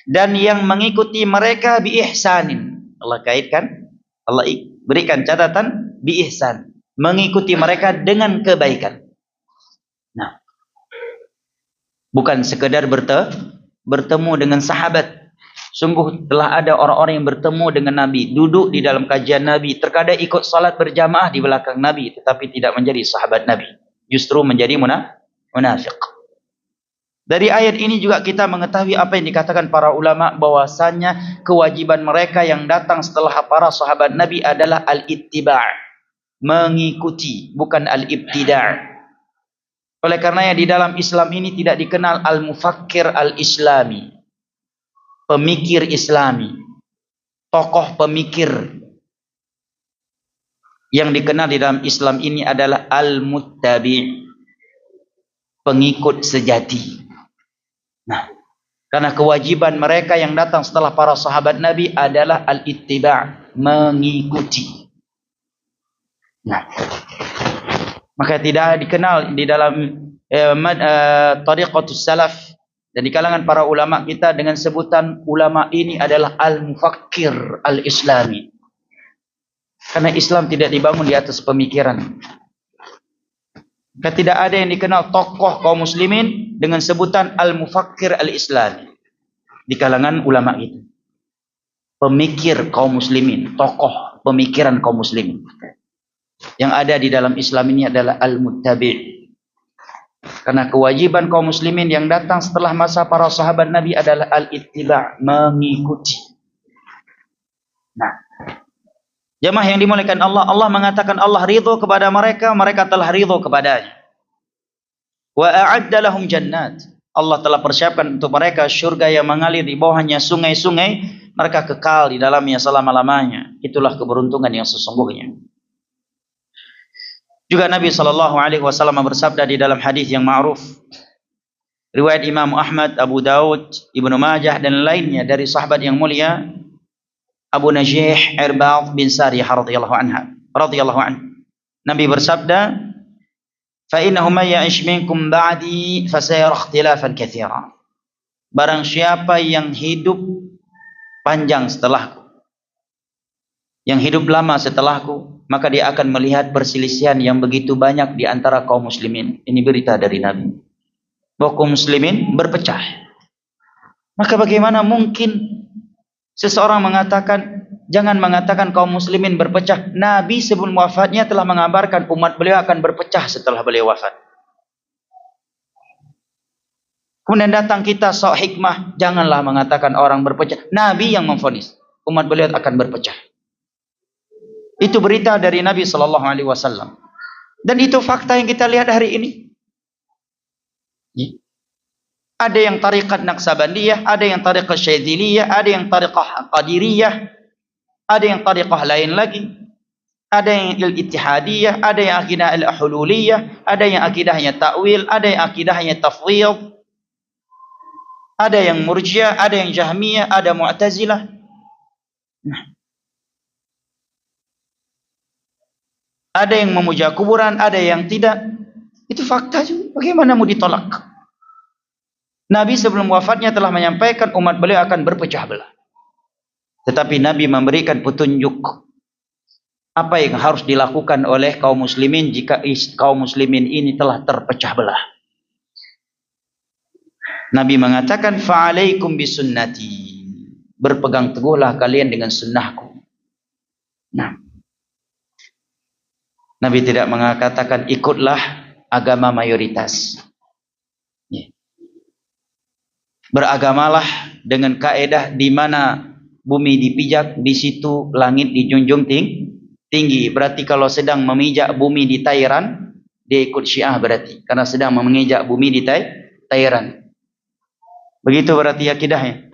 dan yang mengikuti mereka bi ihsanin. Allah kaitkan, Allah berikan catatan bi ihsan, mengikuti mereka dengan kebaikan. Nah, bukan sekedar bertemu dengan sahabat. Sungguh telah ada orang-orang yang bertemu dengan Nabi, duduk di dalam kajian Nabi, terkadang ikut salat berjamaah di belakang Nabi, tetapi tidak menjadi sahabat Nabi, justru menjadi munafik. Dari ayat ini juga kita mengetahui apa yang dikatakan para ulama, bahwasanya kewajiban mereka yang datang setelah para sahabat Nabi adalah al-ittiba', mengikuti, bukan al-ibtida'. Oleh karenanya di dalam Islam ini tidak dikenal al-mufakkir al-islami, pemikir Islami, tokoh pemikir. Yang dikenal di dalam Islam ini adalah al-muttabi', pengikut sejati. Nah, karena kewajiban mereka yang datang setelah para sahabat Nabi adalah al-ittiba', mengikuti. Nah, maka tidak dikenal di dalam tariqatus salaf dan di kalangan para ulama kita dengan sebutan ulama ini adalah al-mufakkir al-islami. Karena Islam tidak dibangun di atas pemikiran. Maka tidak ada yang dikenal tokoh kaum muslimin dengan sebutan al-mufakkir al-islami di kalangan ulama itu. Pemikir kaum muslimin, tokoh pemikiran kaum muslimin. Yang ada di dalam Islam ini adalah al-muttabi'. Karena kewajiban kaum muslimin yang datang setelah masa para sahabat Nabi adalah al-ittiba', mengikuti. Nah, jemaah yang dimuliakan Allah, Allah mengatakan Allah ridho kepada mereka, mereka telah ridho kepadanya. Wa a'adda lahum jannat. Allah telah persiapkan untuk mereka syurga yang mengalir di bawahnya sungai-sungai, mereka kekal di dalamnya selama-lamanya. Itulah keberuntungan yang sesungguhnya. Juga Nabi SAW bersabda di dalam hadis yang ma'ruf, riwayat Imam Ahmad, Abu Daud, Ibnu Majah dan lainnya dari sahabat yang mulia Abu Najih Irbad bin Sariyah radhiyallahu anhu. Nabi bersabda, "Fa innahu may ya'ish minkum ba'di fasayara ikhtilafan katsira." Barang siapa yang hidup panjang setelahku, yang hidup lama setelahku, maka dia akan melihat perselisihan yang begitu banyak di antara kaum muslimin. Ini berita dari Nabi, bahwa kaum muslimin berpecah. Maka bagaimana mungkin seseorang mengatakan, jangan mengatakan kaum muslimin berpecah. Nabi sebelum wafatnya telah mengabarkan umat beliau akan berpecah setelah beliau wafat. Kemudian datang kita sok hikmah, janganlah mengatakan orang berpecah. Nabi yang memvonis umat beliau akan berpecah. Itu berita dari Nabi sallallahu alaihi wasallam. Dan itu fakta yang kita lihat hari ini. Ada yang tariqat Naqsabandiyah, ada yang tariqat Syadziliyah, ada yang tariqah Qadiriyah, ada yang tariqah lain lagi, ada yang Al-Ittihadiyah, ada yang akidah Al-Hululiyah, ada yang akidahnya ta'wil, ada yang akidahnya tafwidh, ada yang Murji'ah, ada yang Jahmiyah, ada Mu'tazilah. Nah, ada yang memuja kuburan, ada yang tidak. Itu fakta juga. Bagaimana mau ditolak? Nabi sebelum wafatnya telah menyampaikan umat beliau akan berpecah belah. Tetapi Nabi memberikan petunjuk apa yang harus dilakukan oleh kaum muslimin jika kaum muslimin ini telah terpecah belah. Nabi mengatakan, fa'alaikum bisunnati. Berpegang teguhlah kalian dengan sunnahku. Nah, Nabi tidak mengatakan ikutlah agama mayoritas. Beragamalah dengan kaedah di mana bumi dipijak, di situ langit dijunjung tinggi. Berarti kalau sedang memijak bumi di Thailand, dia ikut Syiah berarti. Karena sedang memijak bumi di Thailand. Begitu berarti akidahnya.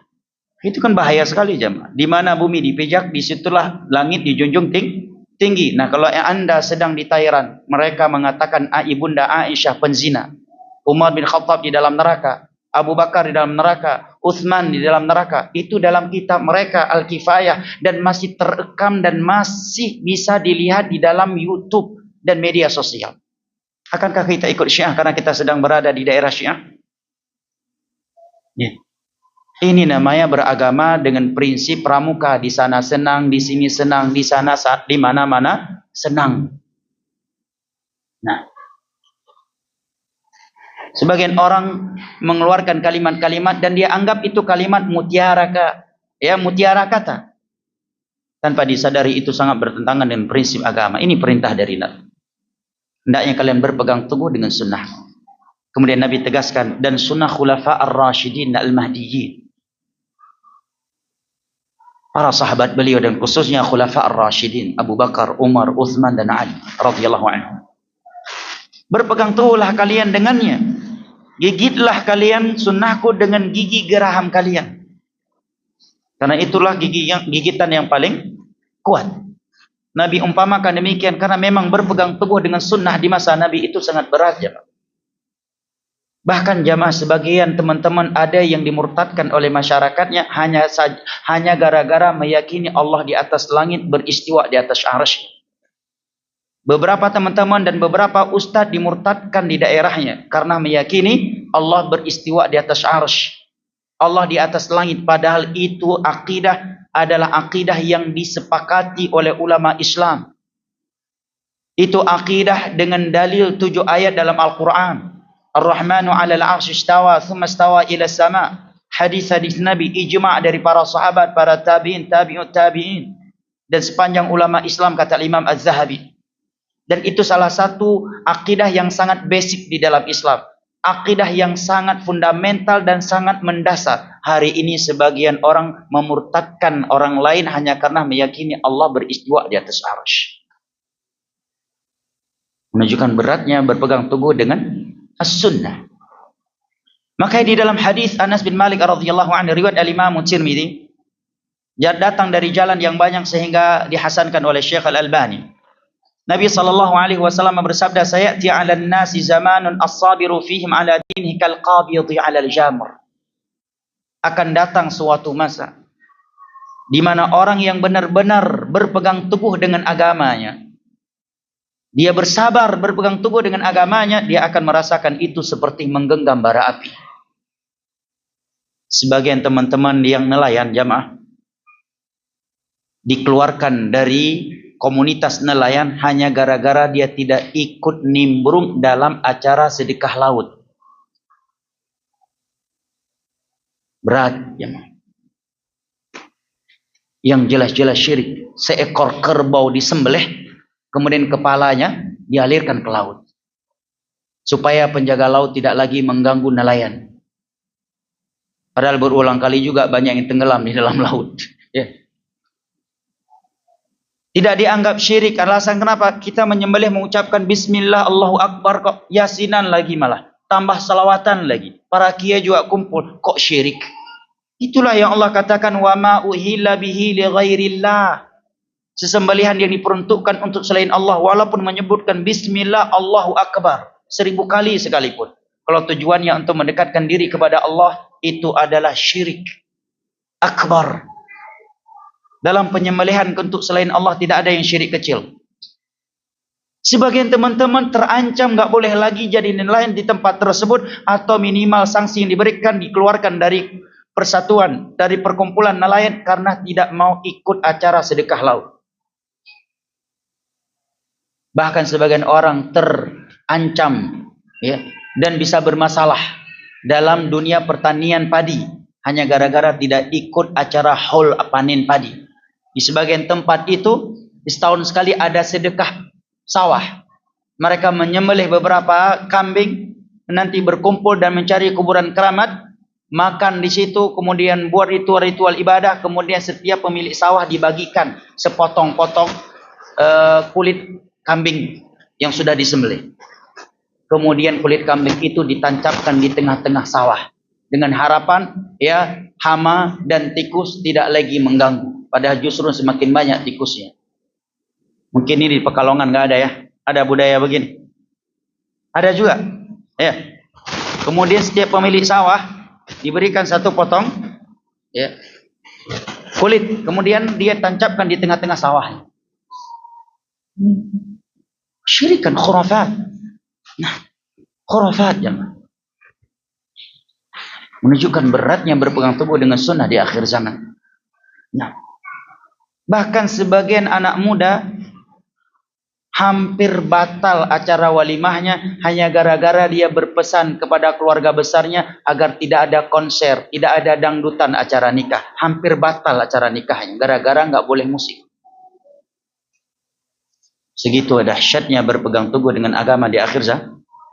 Itu kan bahaya sekali jemaah. Di mana bumi dipijak, di situlah langit dijunjung tinggi. Nah, kalau Anda sedang di Thailand, mereka mengatakan ibunda Aisyah penzina, Umar bin Khattab di dalam neraka, Abu Bakar di dalam neraka, Utsman di dalam neraka. Itu dalam kitab mereka Al-Kifayah dan masih terekam dan masih bisa dilihat di dalam YouTube dan media sosial. Akankah kita ikut Syiah karena kita sedang berada di daerah Syiah? Ya. Ini namanya beragama dengan prinsip pramuka. Di sana senang, di sini senang, di sana di mana-mana senang. Nah, sebagian orang mengeluarkan kalimat-kalimat dan dia anggap itu kalimat mutiara kata. Tanpa disadari itu sangat bertentangan dengan prinsip agama. Ini perintah dari Nabi. Hendaknya kalian berpegang teguh dengan sunnah. Kemudian Nabi tegaskan, dan sunnah khulafa ar-rasyidin al-mahdiyyin. Para sahabat beliau dan khususnya khulafa ar-rasyidin, Abu Bakar, Umar, Utsman dan Ali radhiyallahu anhum. Berpegang teguhlah kalian dengannya. Gigitlah kalian sunnahku dengan gigi geraham kalian. Karena itulah gigitan yang paling kuat. Nabi umpamakan demikian karena memang berpegang teguh dengan sunnah di masa Nabi itu sangat berat ya. Bahkan jamaah sebagian teman-teman ada yang dimurtadkan oleh masyarakatnya hanya gara-gara meyakini Allah di atas langit beristiwa di atas arsy. Beberapa teman-teman dan beberapa ustadz dimurtadkan di daerahnya karena meyakini Allah beristiwa di atas arsy. Allah di atas langit, padahal itu akidah adalah akidah yang disepakati oleh ulama Islam. Itu akidah dengan dalil 7 ayat dalam Al-Quran. Ar-Rahmanu 'alal 'arsy istawa, tsumma istawa ila sama. Hadis-hadis Nabi, ijma' dari para sahabat, para tabi'in, tabi'ut tabi'in, dan sepanjang ulama Islam, kata Imam Az-Zahabi. Dan itu salah satu akidah yang sangat basic di dalam Islam. Akidah yang sangat fundamental dan sangat mendasar. Hari ini sebagian orang memurtadkan orang lain hanya karena meyakini Allah beristiwa di atas arsy. Menunjukkan beratnya berpegang teguh dengan as-sunnah. Maka di dalam hadis Anas bin Malik radhiyallahu anhu riwayat al-Imam Tirmidzi, datang dari jalan yang banyak sehingga dihasankan oleh Syekh Al-Albani. Nabi sallallahu alaihi wasallam bersabda, sayati 'alan nasi zamanun as-sabiru fihim 'ala dinihi kal qabidhi 'ala al-jamr. Akan datang suatu masa di mana orang yang benar-benar berpegang teguh dengan agamanya, dia bersabar berpegang teguh dengan agamanya, dia akan merasakan itu seperti menggenggam bara api. Sebagian teman-teman yang nelayan jamaah dikeluarkan dari komunitas nelayan hanya gara-gara dia tidak ikut nimbrung dalam acara sedekah laut. Berat jamaah. Yang jelas-jelas syirik. Seekor kerbau disembelih, kemudian kepalanya dialirkan ke laut. Supaya penjaga laut tidak lagi mengganggu nelayan. Padahal berulang kali juga banyak yang tenggelam di dalam laut. Ya. Tidak dianggap syirik. Alasan kenapa? Kita menyembelih mengucapkan bismillah, Allahu Akbar, kok yasinan lagi malah. Tambah salawatan lagi. Para kiai juga kumpul. Kok syirik? Itulah yang Allah katakan, wa ma uhilla bihi li ghairillah. Sesembelihan yang diperuntukkan untuk selain Allah, walaupun menyebutkan bismillah, Allahu Akbar 1000 kali sekalipun. Kalau tujuannya untuk mendekatkan diri kepada Allah, itu adalah syirik akbar. Dalam penyembelihan untuk selain Allah tidak ada yang syirik kecil. Sebagian teman-teman terancam enggak boleh lagi jadi nelayan di tempat tersebut, atau minimal sanksi yang diberikan dikeluarkan dari persatuan, dari perkumpulan nelayan karena tidak mau ikut acara sedekah laut. Bahkan sebagian orang terancam ya, dan bisa bermasalah dalam dunia pertanian padi hanya gara-gara tidak ikut acara haul panen padi. Di sebagian tempat itu setahun sekali ada sedekah sawah. Mereka menyembelih beberapa kambing, nanti berkumpul dan mencari kuburan keramat, makan di situ, kemudian buat ritual-ritual ibadah, kemudian setiap pemilik sawah dibagikan sepotong-potong kulit kambing yang sudah disembelih. Kemudian kulit kambing itu ditancapkan di tengah-tengah sawah dengan harapan ya hama dan tikus tidak lagi mengganggu. Padahal justru semakin banyak tikusnya. Mungkin ini di Pekalongan nggak ada ya? Ada budaya begini? Ada juga. Ya. Kemudian setiap pemilik sawah diberikan satu potong ya, kulit. Kemudian dia tancapkan di tengah-tengah sawah. Syirikan khurafat. Nah, khurafat jangan. Menunjukkan beratnya berpegang teguh dengan sunnah di akhir zaman. Nah, bahkan sebagian anak muda hampir batal acara walimahnya hanya gara-gara dia berpesan kepada keluarga besarnya agar tidak ada konser, tidak ada dangdutan acara nikah. Hampir batal acara nikahnya gara-gara nggak boleh musik. Segitu dahsyatnya berpegang teguh dengan agama di akhir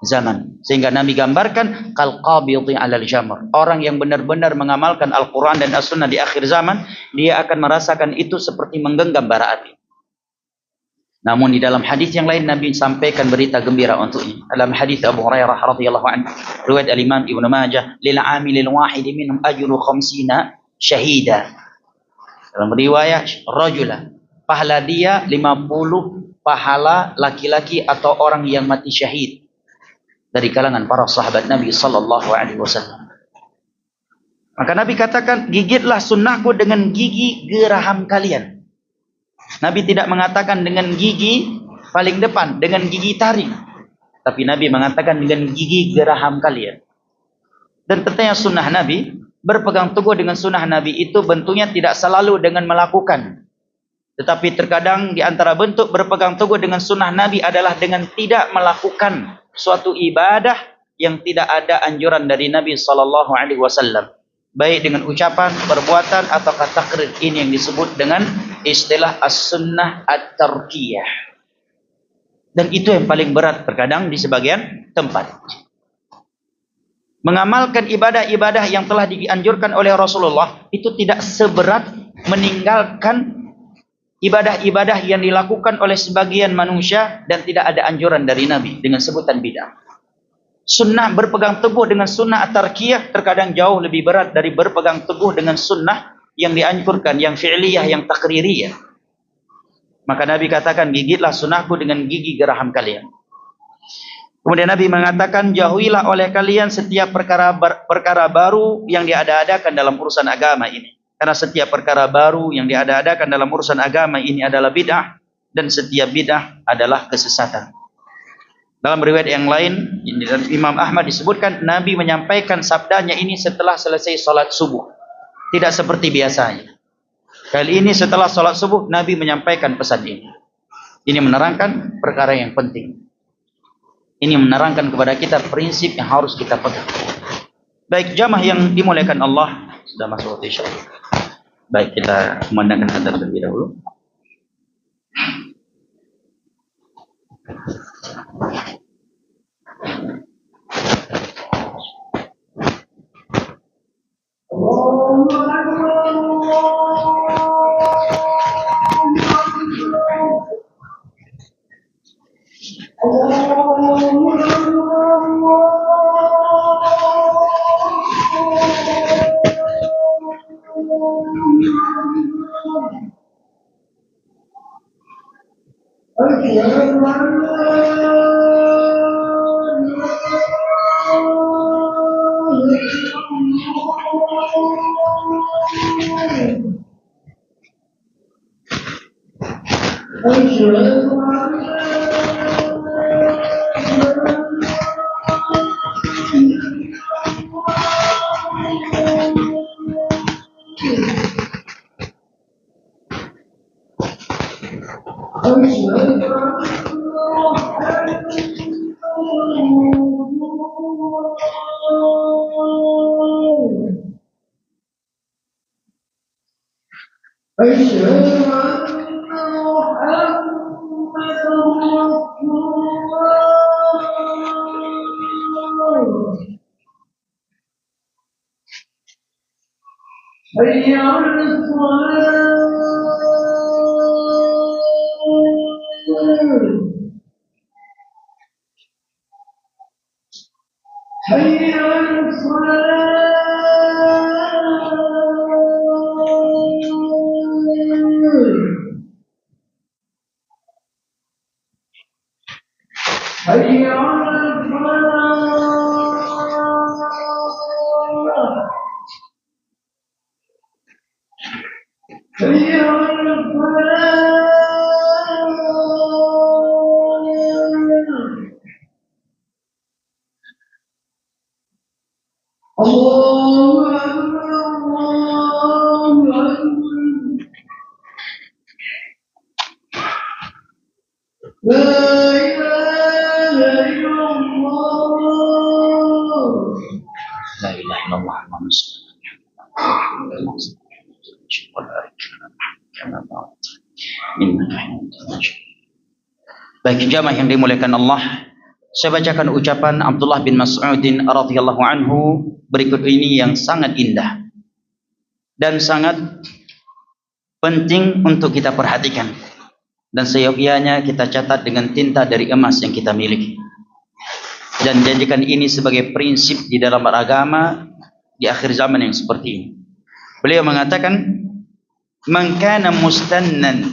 zaman. Sehingga Nabi gambarkan kal qabidhi 'alal jamr. Orang yang benar-benar mengamalkan Al-Qur'an dan As-Sunnah di akhir zaman, dia akan merasakan itu seperti menggenggam bara api. Namun di dalam hadis yang lain Nabi sampaikan berita gembira untuknya. Dalam hadis Abu Hurairah radhiyallahu anhu, riwayat Al-Imam Ibnu Majah, lil 'amilil wahid minhum ajru 50 syahida. Dalam riwayat rajula, pahala dia 50 pahala laki-laki atau orang yang mati syahid dari kalangan para sahabat Nabi sallallahu alaihi wasallam. Maka Nabi katakan, gigitlah sunnahku dengan gigi geraham kalian. Nabi tidak mengatakan dengan gigi paling depan, dengan gigi taring. Tapi Nabi mengatakan dengan gigi geraham kalian. Dan tentunya sunnah Nabi, berpegang teguh dengan sunnah Nabi itu bentuknya tidak selalu dengan melakukan. Tetapi terkadang di antara bentuk berpegang teguh dengan sunnah Nabi adalah dengan tidak melakukan suatu ibadah yang tidak ada anjuran dari Nabi sallallahu alaihi wasallam, baik dengan ucapan, perbuatan atau takrir. Ini yang disebut dengan istilah as-sunnah at-tarkiyah. Dan itu yang paling berat terkadang di sebagian tempat. Mengamalkan ibadah-ibadah yang telah dianjurkan oleh Rasulullah itu tidak seberat meninggalkan ibadah-ibadah yang dilakukan oleh sebagian manusia dan tidak ada anjuran dari Nabi dengan sebutan bid'ah. Sunnah berpegang teguh dengan sunnah at-tarkiyah terkadang jauh lebih berat dari berpegang teguh dengan sunnah yang dianjurkan, yang fi'liyah, yang takririyah. Maka Nabi katakan, gigitlah sunnahku dengan gigi geraham kalian. Kemudian Nabi mengatakan, jauhilah oleh kalian setiap perkara baru yang diada-adakan dalam urusan agama ini. Karena setiap perkara baru yang diada-adakan dalam urusan agama ini adalah bid'ah, dan setiap bid'ah adalah kesesatan. Dalam riwayat yang lain, Imam Ahmad disebutkan Nabi menyampaikan sabdanya ini setelah selesai salat subuh. Tidak seperti biasanya. Kali ini setelah salat subuh Nabi menyampaikan pesan ini. Ini menerangkan perkara yang penting. Ini menerangkan kepada kita prinsip yang harus kita pegang. Baik jamaah yang dimuliakan Allah, sudah masuk waktu Isya. Baik, kita memandangkan adzan terlebih dahulu. Baik jamaah yang dimuliakan Allah, saya bacakan ucapan Abdullah bin Mas'udin radhiyallahu anhu berikut ini yang sangat indah dan sangat penting untuk kita perhatikan, dan seyogyanya kita catat dengan tinta dari emas yang kita miliki, dan jadikan ini sebagai prinsip di dalam beragama di akhir zaman yang seperti ini. Beliau mengatakan, "Man kana mustannan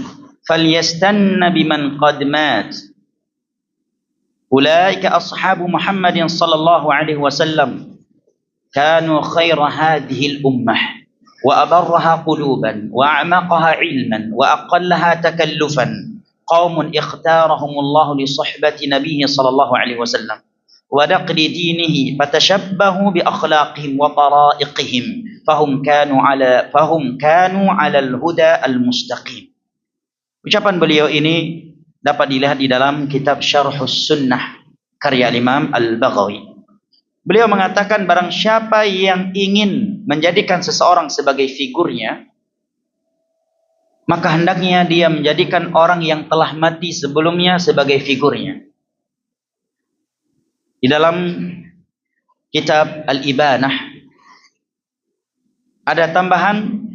falyastanna biman qad mat. Ulaika ashabu Muhammadin sallallahu alaihi wasallam kanu khaira hadhihi al-ummah wa abarraha quluban wa a'maqaha ilman wa aqallaha takallufan qaumun ikhtarahumullahu li suhbati nabiyyi sallallahu alaihi wasallam wa daqli dinihi fatashabbahu bi akhlaqihim wa tara'iqihim fahum kanu ala al-huda al-mustaqim." Ucapan beliau ini dapat dilihat di dalam kitab Syarhus Sunnah karya Imam Al-Baghawi. Beliau mengatakan, barang siapa yang ingin menjadikan seseorang sebagai figurnya, maka hendaknya dia menjadikan orang yang telah mati sebelumnya sebagai figurnya. Di dalam kitab Al-Ibanah ada tambahan,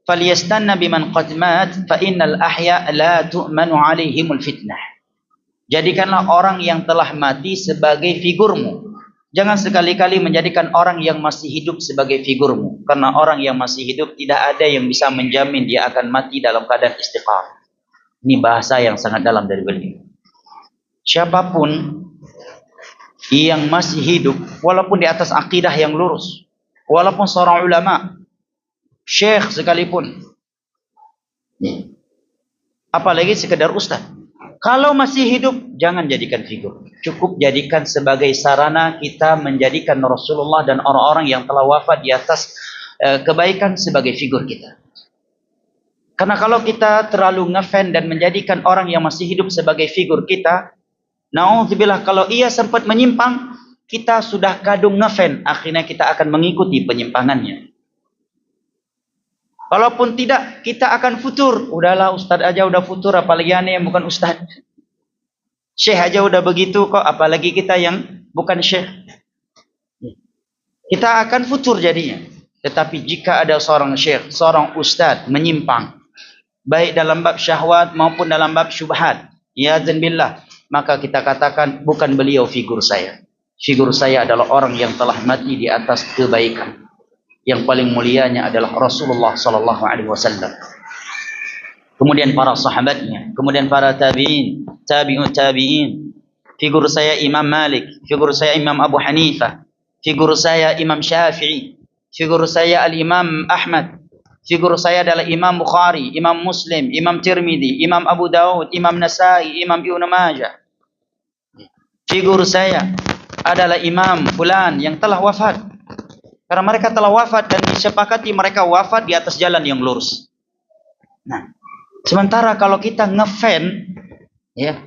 "Falyastanna biman qad mat fa innal ahya la tu'manu 'alaihimul fitnah." Jadikanlah orang yang telah mati sebagai figurmu. Jangan sekali-kali menjadikan orang yang masih hidup sebagai figurmu, karena orang yang masih hidup tidak ada yang bisa menjamin dia akan mati dalam keadaan istiqamah. Ini bahasa yang sangat dalam dari beliau. Siapapun yang masih hidup, walaupun di atas akidah yang lurus, walaupun seorang ulama, syekh sekalipun, apalagi sekedar ustaz, kalau masih hidup jangan jadikan figur. Cukup jadikan sebagai sarana kita menjadikan Rasulullah dan orang-orang yang telah wafat di atas kebaikan sebagai figur kita. Karena kalau kita terlalu ngefan dan menjadikan orang yang masih hidup sebagai figur kita, naudzubillah, kalau ia sempat menyimpang, kita sudah kadung ngefan, akhirnya kita akan mengikuti penyimpangannya. Kalaupun tidak, kita akan futur. Udahlah, ustaz aja udah futur, apalagi aneh yang bukan ustaz. Syekh aja udah begitu kok, apalagi kita yang bukan syekh. Kita akan futur jadinya. Tetapi jika ada seorang syekh, seorang ustaz menyimpang, baik dalam bab syahwat maupun dalam bab syubhat, ya'dzan billah, maka kita katakan, bukan beliau figur saya. Figur saya adalah orang yang telah mati di atas kebaikan. Yang paling mulianya adalah Rasulullah sallallahu alaihi wasallam. Kemudian para sahabatnya, kemudian para tabi'in, tabi'ut tabi'in. Figur saya Imam Malik, figur saya Imam Abu Hanifah, figur saya Imam Syafi'i, figur saya Al-Imam Ahmad, figur saya adalah Imam Bukhari, Imam Muslim, Imam Tirmidzi, Imam Abu Dawud, Imam Nasai, Imam Ibnu Majah. Figur saya adalah Imam Fulan yang telah wafat. Karena mereka telah wafat dan disepakati mereka wafat di atas jalan yang lurus. Nah, sementara kalau kita ngefan, ya,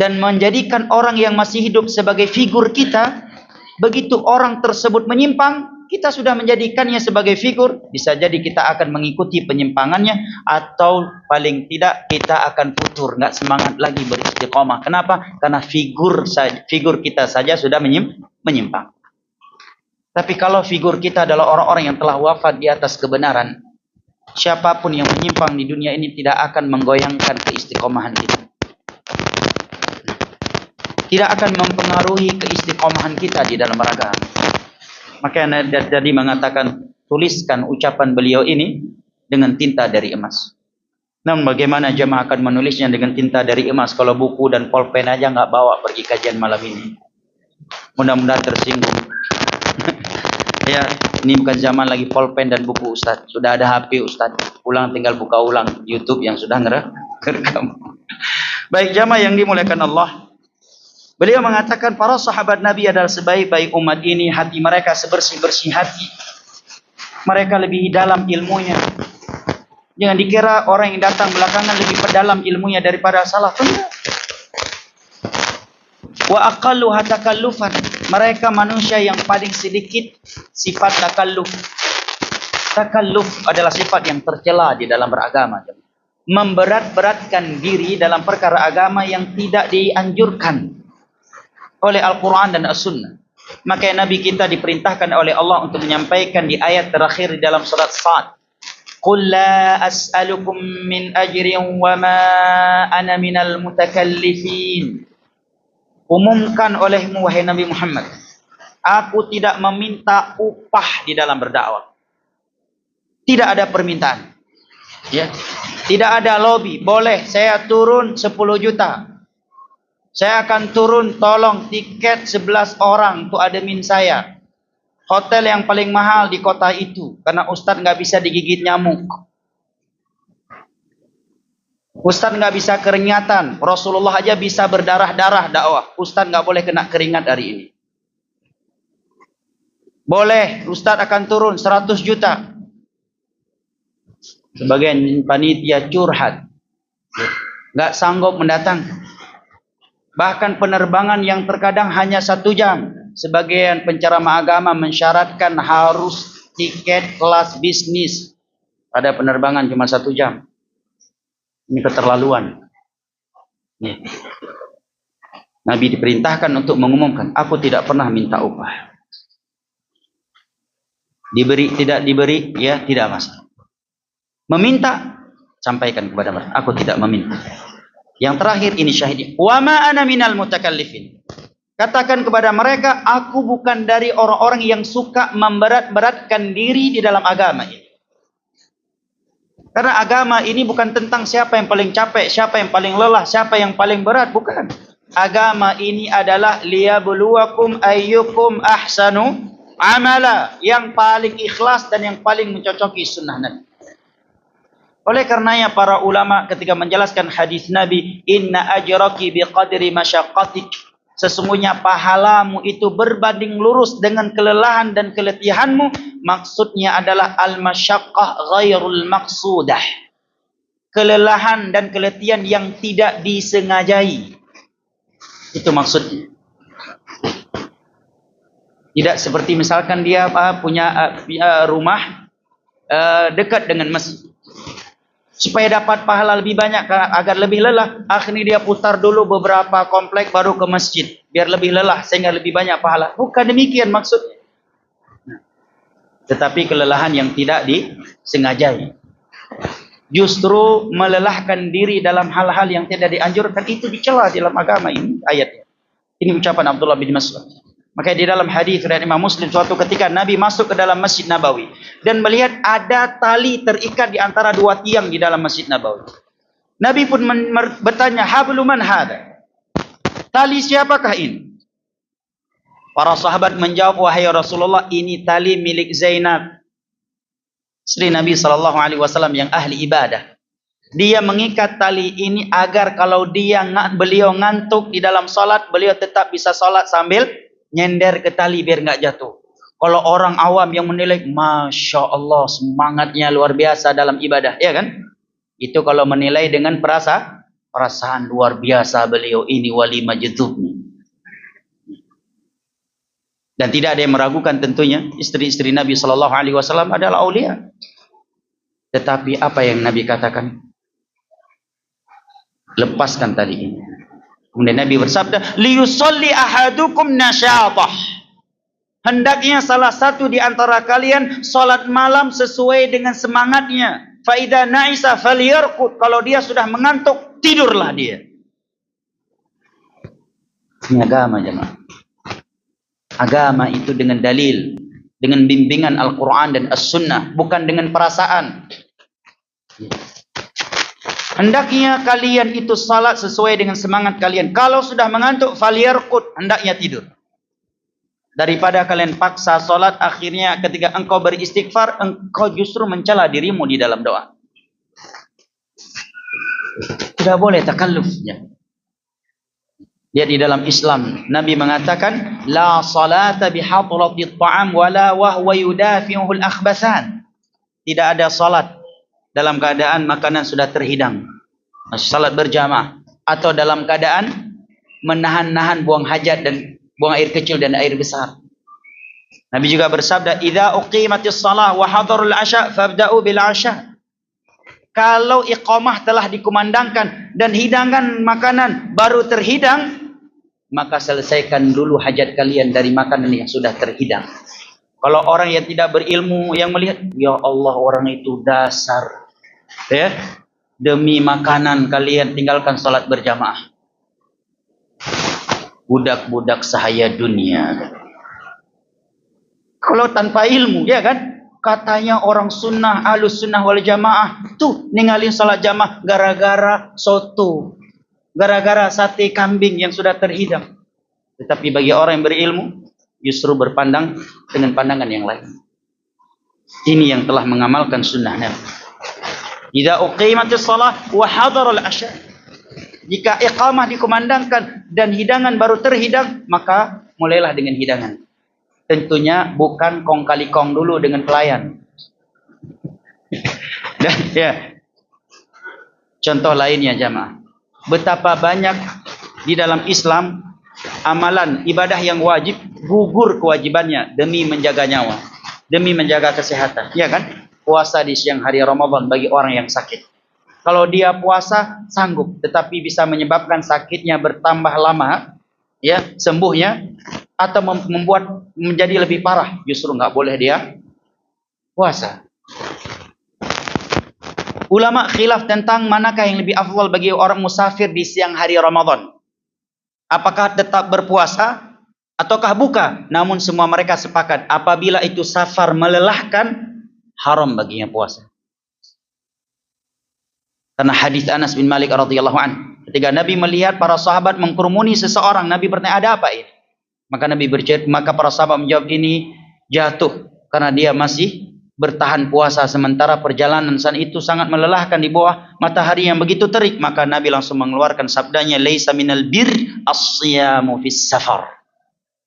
dan menjadikan orang yang masih hidup sebagai figur kita, begitu orang tersebut menyimpang, kita sudah menjadikannya sebagai figur, bisa jadi kita akan mengikuti penyimpangannya, atau paling tidak kita akan futur, nggak semangat lagi beristiqomah. Kenapa? Karena figur kita saja sudah menyimpang. Tapi kalau figur kita adalah orang-orang yang telah wafat di atas kebenaran, siapapun yang menyimpang di dunia ini tidak akan menggoyangkan keistiqomahan kita. Tidak akan mempengaruhi keistiqomahan kita di dalam beragama. Makanya jadi mengatakan, tuliskan ucapan beliau ini dengan tinta dari emas. Namun bagaimana jemaah akan menulisnya dengan tinta dari emas kalau buku dan pulpen aja nggak bawa pergi kajian malam ini? Mudah-mudahan tersinggung. Ya, ini bukan zaman lagi pulpen dan buku Ustaz. Sudah ada HP Ustaz. Pulang tinggal buka ulang YouTube yang sudah ngerekam. Baik jemaah yang dimuliakan Allah. Beliau mengatakan para sahabat Nabi adalah sebaik-baik umat ini, hati mereka sebersih-bersih hati. Mereka lebih dalam ilmunya. Jangan dikira orang yang datang belakangan lebih dalam ilmunya daripada salaf. Wa aqalluha takallufan. Mereka manusia yang paling sedikit sifat takalluf. Takalluf adalah sifat yang tercela di dalam beragama. Memberat-beratkan diri dalam perkara agama yang tidak dianjurkan oleh Al-Quran dan As-Sunnah. Maka Nabi kita diperintahkan oleh Allah untuk menyampaikan di ayat terakhir di dalam surat Sa'ad. Qul la as'alukum min ajrin wa ma ana minal mutakallifin. Umumkan olehmu wahai Nabi Muhammad, aku tidak meminta upah di dalam berdakwah. Tidak ada permintaan. Ya. Tidak ada lobby. Boleh saya turun 10 juta. Saya akan turun, tolong tiket 11 orang untuk admin saya. Hotel yang paling mahal di kota itu. Karena Ustadz nggak bisa digigit nyamuk. Ustadz nggak bisa keringatan. Rasulullah aja bisa berdarah-darah dakwah. Ustadz nggak boleh kena keringat hari ini. Boleh, Ustadz akan turun 100 juta. Sebagian panitia curhat. Nggak sanggup mendatang. Bahkan penerbangan yang terkadang hanya 1 jam. Sebagian penceramah agama mensyaratkan harus tiket kelas bisnis. Pada penerbangan cuma 1 jam. Ini keterlaluan. Nih. Nabi diperintahkan untuk mengumumkan, aku tidak pernah minta upah. Diberi, tidak diberi, ya tidak masalah. Meminta, sampaikan kepada mereka, aku tidak meminta. Yang terakhir ini syahidnya. Wa ma ana minal mutakallifin. Katakan kepada mereka, aku bukan dari orang-orang yang suka memberat-beratkan diri di dalam agama ini. Karena agama ini bukan tentang siapa yang paling capek, siapa yang paling lelah, siapa yang paling berat, bukan. Agama ini adalah liyabluwakum ayyukum ahsanu amala, yang paling ikhlas dan yang paling mencocoki sunnah Nabi. Oleh karenanya para ulama ketika menjelaskan hadis Nabi, inna ajraki biqadri masyaqqatik, sesungguhnya pahalamu itu berbanding lurus dengan kelelahan dan keletihanmu. Maksudnya adalah al-masyaqqah ghairul maqsudah, kelelahan dan keletihan yang tidak disengajai. Itu maksudnya. Tidak seperti misalkan dia punya rumah dekat dengan masjid. Supaya dapat pahala lebih banyak, agar lebih lelah, akhirnya dia putar dulu beberapa komplek baru ke masjid. Biar lebih lelah, sehingga lebih banyak pahala. Bukan demikian maksudnya. Tetapi kelelahan yang tidak disengajai. Justru melelahkan diri dalam hal-hal yang tidak dianjurkan, itu dicela dalam agama ini ayatnya. Ini ucapan Abdullah bin Mas'ud. Maka di dalam hadis dari Imam Muslim, suatu ketika Nabi masuk ke dalam Masjid Nabawi dan melihat ada tali terikat di antara 2 tiang di dalam Masjid Nabawi. Nabi pun bertanya, hablu man hada? Tali siapakah ini? Para sahabat menjawab, wahai Rasulullah, ini tali milik Zainab, istri Nabi SAW yang ahli ibadah. Dia mengikat tali ini agar kalau beliau ngantuk di dalam salat, beliau tetap bisa salat sambil nyender ke tali biar enggak jatuh. Kalau orang awam yang menilai, Masya Allah, semangatnya luar biasa dalam ibadah, ya kan? Itu kalau menilai dengan perasaan luar biasa beliau ini wali majdub. Dan tidak ada yang meragukan tentunya istri-istri Nabi SAW adalah aulia. Tetapi apa yang Nabi katakan? Lepaskan tali ini. Kemudian Nabi bersabda, liyusalli ahadukum nasyatah. Hendaknya salah satu di antara kalian salat malam sesuai dengan semangatnya. Fa idza na'isa falyarqud. Kalau dia sudah mengantuk, tidurlah dia. Ini agama, jemaah. Agama itu dengan dalil, dengan bimbingan Al-Quran dan As-Sunnah, bukan dengan perasaan. Hendaknya kalian itu salat sesuai dengan semangat kalian. Kalau sudah mengantuk, falyarqud, hendaknya tidur. Daripada kalian paksa salat, akhirnya ketika engkau beristighfar, engkau justru mencela dirimu di dalam doa. Tidak boleh takalluf. Dia di dalam Islam, Nabi mengatakan, la salata bihadratit ta'am wala wahwa yudafi'uhul akhbasan. Tidak ada salat dalam keadaan makanan sudah terhidang, salat berjamaah, atau dalam keadaan menahan-nahan buang hajat dan buang air kecil dan air besar. Nabi juga bersabda, idza uqimatis shalah wa hadarul asya fabda'u bil asya. Kalau iqamah telah dikumandangkan dan hidangan makanan baru terhidang, maka selesaikan dulu hajat kalian dari makanan yang sudah terhidang. Kalau orang yang tidak berilmu yang melihat, ya Allah, orang itu dasar, ya, demi makanan kalian tinggalkan salat berjamaah. Budak-budak sahaya dunia. Kalau tanpa ilmu, ya kan? Katanya orang sunnah, ahlus sunnah wal jamaah, tuh ninggalin salat jamaah gara-gara soto, gara-gara sate kambing yang sudah terhidang. Tetapi bagi orang yang berilmu, justru berpandang dengan pandangan yang lain. Ini yang telah mengamalkan sunnah Nabi. Idza uqimatis shalah wa hadarul asya. Jika iqamah dikumandangkan dan hidangan baru terhidang, maka mulailah dengan hidangan. Tentunya bukan kong kali kong dulu dengan pelayan. Dan ya, contoh lainnya jamaah, betapa banyak di dalam Islam amalan ibadah yang wajib gugur kewajibannya demi menjaga nyawa, demi menjaga kesehatan, ya kan? Puasa di siang hari Ramadan bagi orang yang sakit. Kalau dia puasa sanggup, tetapi bisa menyebabkan sakitnya bertambah lama, ya, sembuhnya, atau membuat menjadi lebih parah, justru nggak boleh dia puasa. Ulama khilaf tentang manakah yang lebih afdal bagi orang musafir di siang hari Ramadan. Apakah tetap berpuasa ataukah buka? Namun semua mereka sepakat apabila itu safar melelahkan, haram baginya puasa. Karena hadis Anas bin Malik radhiyallahu anhu, ketika Nabi melihat para sahabat mengkerumuni seseorang, Nabi bertanya, ada apa ini? Maka para sahabat menjawab, ini jatuh karena dia masih bertahan puasa sementara perjalanan saat itu sangat melelahkan di bawah matahari yang begitu terik. Maka Nabi langsung mengeluarkan sabdanya, laisa minal bir as-siyamu fis safar.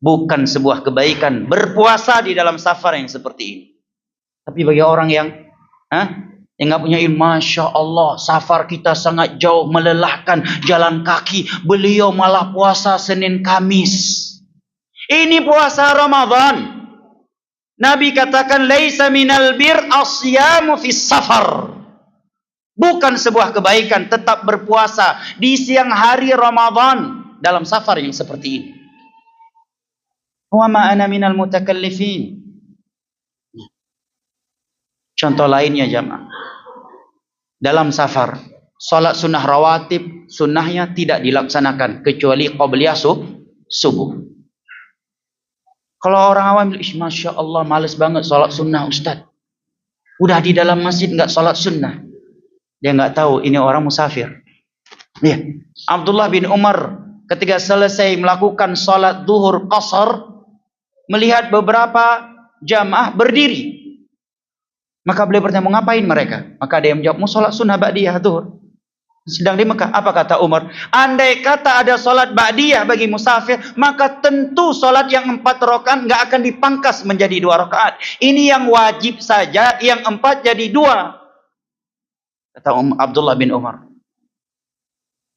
Bukan sebuah kebaikan berpuasa di dalam safar yang seperti ini. Tapi bagi orang yang yang nggak punya ilmu, Masya Allah, safar kita sangat jauh, melelahkan, jalan kaki, beliau malah puasa Senin Kamis. Ini puasa Ramadan. Nabi katakan, laisa minal bir asyamu fis safar. Bukan sebuah kebaikan tetap berpuasa di siang hari Ramadan dalam safar yang seperti ini. Wa ma ana minal mutakallifin. Contoh lainnya jamaah, dalam safar, salat sunnah rawatib, sunnahnya tidak dilaksanakan kecuali qabliyah subuh. Kalau orang awam, Masya Allah, males banget salat sunnah Ustaz. Udah di dalam masjid nggak salat sunnah. Dia nggak tahu ini orang musafir. Ya. Abdullah bin Umar ketika selesai melakukan salat zuhur qasar, melihat beberapa jamaah berdiri. Maka beliau bertanya, mau ngapain mereka? Maka dia menjawab, mau salat sunnah ba'diyah zuhur. Sedang di Mekah. Apa kata Umar? Andai kata ada salat ba'diyah bagi musafir, maka tentu salat yang 4 rakaat nggak akan dipangkas menjadi 2 rakaat. Ini yang wajib saja, yang 4 jadi 2. Kata Abdullah bin Umar.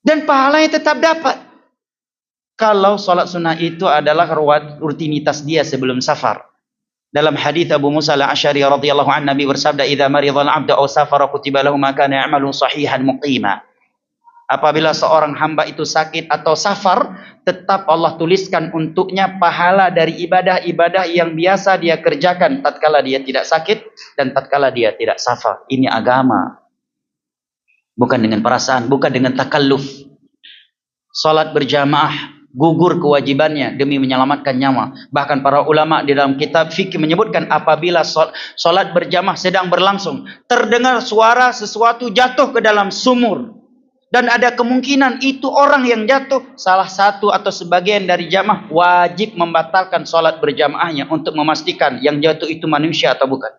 Dan pahalanya tetap dapat. Kalau salat sunnah itu adalah rutinitas dia sebelum safar. Dalam hadis Abu Musa al-Asy'ari radhiyallahu anhu, Nabi bersabda, "Idza marida al-'abdu aw safara kutiba lahu ma kana ya'malu sahihan muqima." Apabila seorang hamba itu sakit atau safar, tetap Allah tuliskan untuknya pahala dari ibadah-ibadah yang biasa dia kerjakan tatkala dia tidak sakit dan tatkala dia tidak safar. Ini agama. Bukan dengan perasaan, bukan dengan takalluf. Salat berjamaah gugur kewajibannya demi menyelamatkan nyawa. Bahkan para ulama di dalam kitab fikih menyebutkan apabila salat berjamaah sedang berlangsung, terdengar suara sesuatu jatuh ke dalam sumur, dan ada kemungkinan itu orang yang jatuh, salah satu atau sebagian dari jamaah wajib membatalkan salat berjamaahnya untuk memastikan yang jatuh itu manusia atau bukan.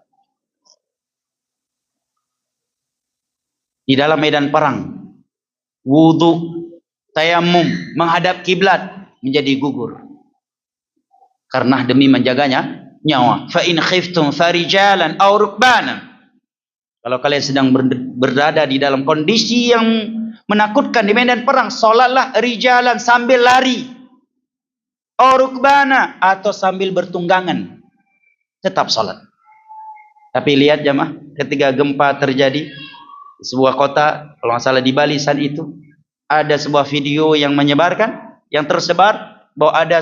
Di dalam medan perang, wudu, tayamum, menghadap kiblat menjadi gugur karena demi menjaganya nyawa. Fa in khiftum farijalan aw rukbanan. Kalau kalian sedang berada di dalam kondisi yang menakutkan di medan perang, salatlah rijalan sambil lari, aw rukbana atau sambil bertunggangan, tetap salat. Tapi lihat jamaah, ketika gempa terjadi di sebuah kota, kalau nggak salah di Bali saat itu, ada sebuah video yang menyebarkan, yang tersebar bahwa ada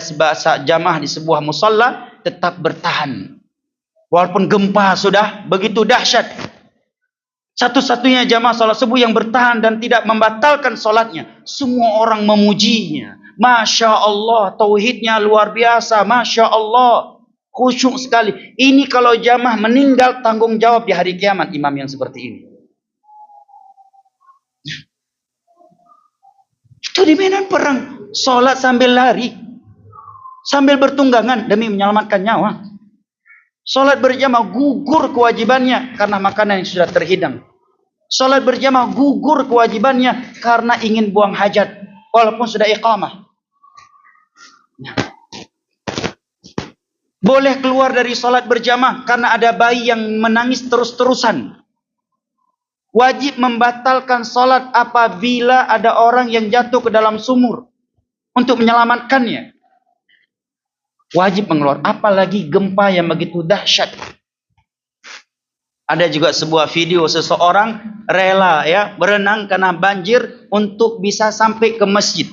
jamaah di sebuah musalla tetap bertahan walaupun gempa sudah begitu dahsyat. Satu-satunya jamaah salat subuh yang bertahan dan tidak membatalkan salatnya. Semua orang memujinya. Masya Allah, tauhidnya luar biasa. Masya Allah, khusyuk sekali. Ini kalau jamaah meninggal, tanggung jawab di hari kiamat imam yang seperti ini. Itu di medan perang, sholat sambil lari, sambil bertunggangan demi menyelamatkan nyawa. Sholat berjamaah gugur kewajibannya karena makanan yang sudah terhidang. Sholat berjamaah gugur kewajibannya karena ingin buang hajat walaupun sudah iqamah. Boleh keluar dari sholat berjamaah karena ada bayi yang menangis terus-terusan. Wajib membatalkan salat apabila ada orang yang jatuh ke dalam sumur untuk menyelamatkannya. Wajib mengeluar, apalagi gempa yang begitu dahsyat. Ada juga sebuah video seseorang rela berenang karena banjir untuk bisa sampai ke masjid.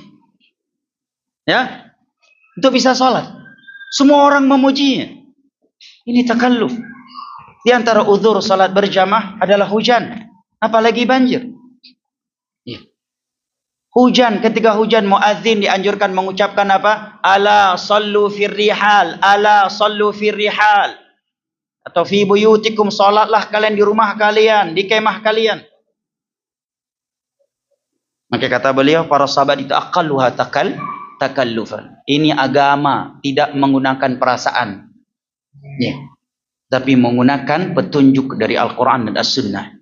Ya, untuk bisa salat. Semua orang memujinya. Ini takalluf. Di antara uzur salat berjamaah adalah hujan. Apalagi banjir. Ya. Hujan, ketika hujan muadzin dianjurkan mengucapkan apa? Ala sallu fir rihal, ala sallu fir rihal. Atau fi buyutikum, salatlah kalian di rumah kalian, di kemah kalian. Maka kata beliau, para sahabat itu aqalluha takallufan. Ini agama, tidak menggunakan perasaan. Ya. Tapi menggunakan petunjuk dari Al-Quran dan As-Sunnah.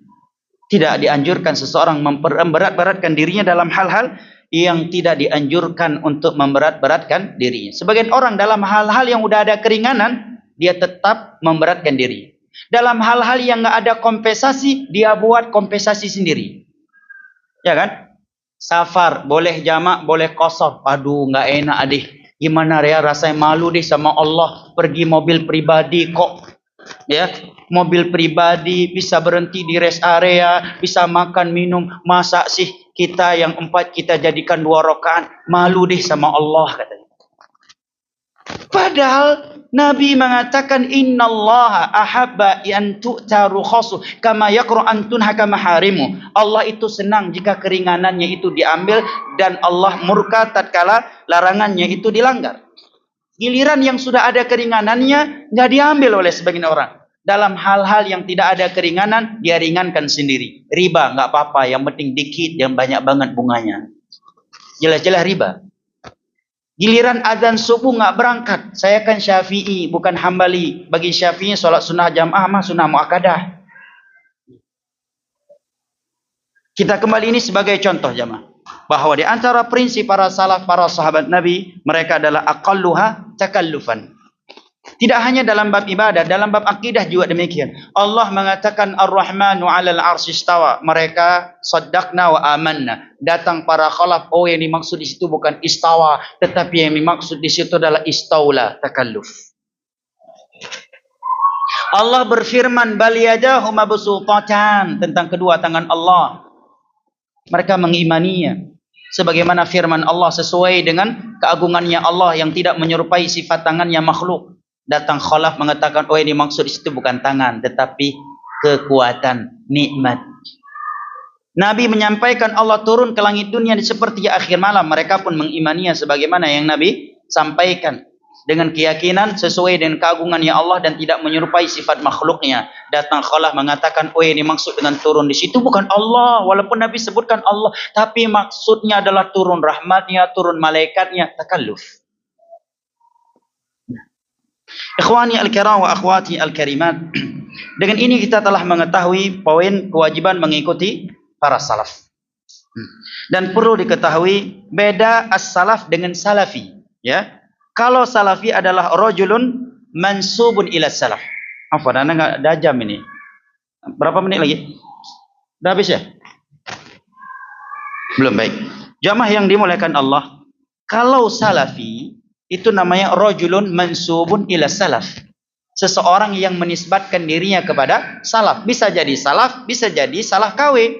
Tidak dianjurkan seseorang memberat-beratkan dirinya dalam hal-hal yang tidak dianjurkan untuk memberat-beratkan dirinya. Sebagian orang dalam hal-hal yang udah ada keringanan, dia tetap memberatkan diri. Dalam hal-hal yang nggak ada kompensasi, dia buat kompensasi sendiri. Ya kan? Safar, boleh jamak, boleh qasar. Aduh, nggak enak deh. Gimana ya, rasanya malu deh sama Allah. Pergi mobil pribadi kok. Ya, mobil pribadi bisa berhenti di rest area, bisa makan minum. Masa sih kita yang 4 kita jadikan 2 rakaat? Malu deh sama Allah katanya. Padahal Nabi mengatakan innallaha ahabba an tu'ta rukhasu kama yaqra an tunhaka maharimu. Allah itu senang jika keringanannya itu diambil dan Allah murka tatkala larangannya itu dilanggar. Giliran yang sudah ada keringanannya nggak diambil oleh sebagian orang. dalam hal-hal yang tidak ada keringanan, dia ringankan sendiri. Riba nggak apa-apa, yang penting dikit, yang banyak banget bunganya. Jelas-jelas riba. Giliran azan subuh nggak berangkat. Saya kan Syafi'i, bukan Hambali. Bagi Syafi'i sholat sunnah jamaah mah sunnah muakkadah. Kita kembali ini sebagai contoh jamaah, bahwa di antara prinsip para salaf, para sahabat Nabi, mereka adalah aqalluha takallufan. Tidak hanya dalam bab ibadah, dalam bab akidah juga demikian. Allah mengatakan Ar-Rahmanu 'alal 'arsy istawa. Mereka saddaqna wa amanna. Datang para khalaf, oh yang dimaksud di situ bukan istawa, tetapi yang dimaksud di situ adalah istaula, takalluf. Allah berfirman bal yadahu mabsuutatan, tentang kedua tangan Allah. Mereka mengimaninya sebagaimana firman Allah sesuai dengan keagungannya Allah yang tidak menyerupai sifat tangannya makhluk. Datang khalaf mengatakan, oh ini maksud di situ bukan tangan, tetapi kekuatan, nikmat. Nabi menyampaikan Allah turun ke langit dunia di sepertiga akhir malam. Mereka pun mengimaninya sebagaimana yang Nabi sampaikan. Dengan keyakinan sesuai dengan keagungannya Allah dan tidak menyerupai sifat makhluknya. Datang khalaf mengatakan, oh ini maksud dengan turun di situ bukan Allah. Walaupun Nabi sebutkan Allah, tapi maksudnya adalah turun rahmatnya, turun malaikatnya, takalluf. Ikhwani al-kiram wa akhwati al-karimat. Dengan ini kita telah mengetahui poin kewajiban mengikuti para salaf. Dan perlu diketahui beda as-salaf dengan salafi, ya. Kalau salafi adalah rajulun mansubun ila salaf. Apa anda enggak ada jam ini? Berapa menit lagi? Dah habis ya? Belum, baik. Jamaah yang dimuliakan Allah, kalau salafi itu namanya rajulun mansubun ila salaf. Seseorang yang menisbatkan dirinya kepada salaf. Bisa jadi salaf, bisa jadi salaf KW.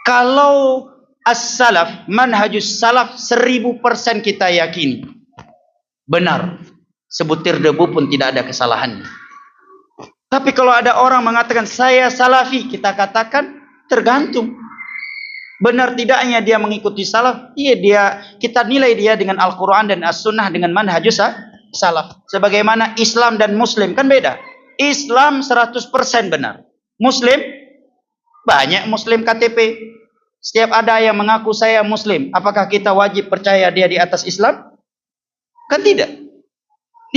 Kalau as-salaf, manhajus salaf 1000% kita yakini benar. Sebutir debu pun tidak ada kesalahannya. Tapi kalau ada orang mengatakan saya salafi, kita katakan tergantung. Benar tidaknya dia mengikuti salaf? Iya, kita nilai dia dengan Al-Quran dan As-Sunnah dengan manhajus salaf. Sebagaimana Islam dan Muslim kan beda. Islam 100% benar. Muslim, banyak Muslim KTP. Setiap ada yang mengaku saya Muslim, apakah kita wajib percaya dia di atas Islam? Kan tidak.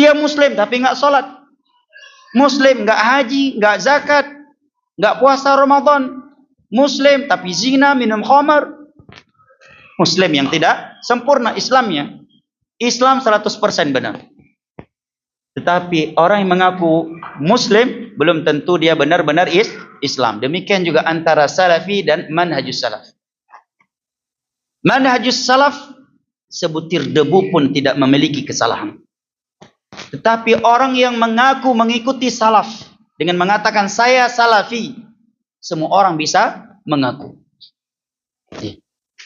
Dia Muslim tapi nggak sholat. Muslim nggak haji, nggak zakat, nggak puasa Ramadan. Muslim tapi zina, minum khamar. Muslim yang tidak sempurna Islamnya. Islam 100% benar. Tetapi orang yang mengaku Muslim belum tentu dia benar-benar Islam. Demikian juga antara salafi dan manhajus salaf. Manhajus salaf sebutir debu pun tidak memiliki kesalahan. Tetapi orang yang mengaku mengikuti salaf dengan mengatakan saya salafi, semua orang bisa mengaku.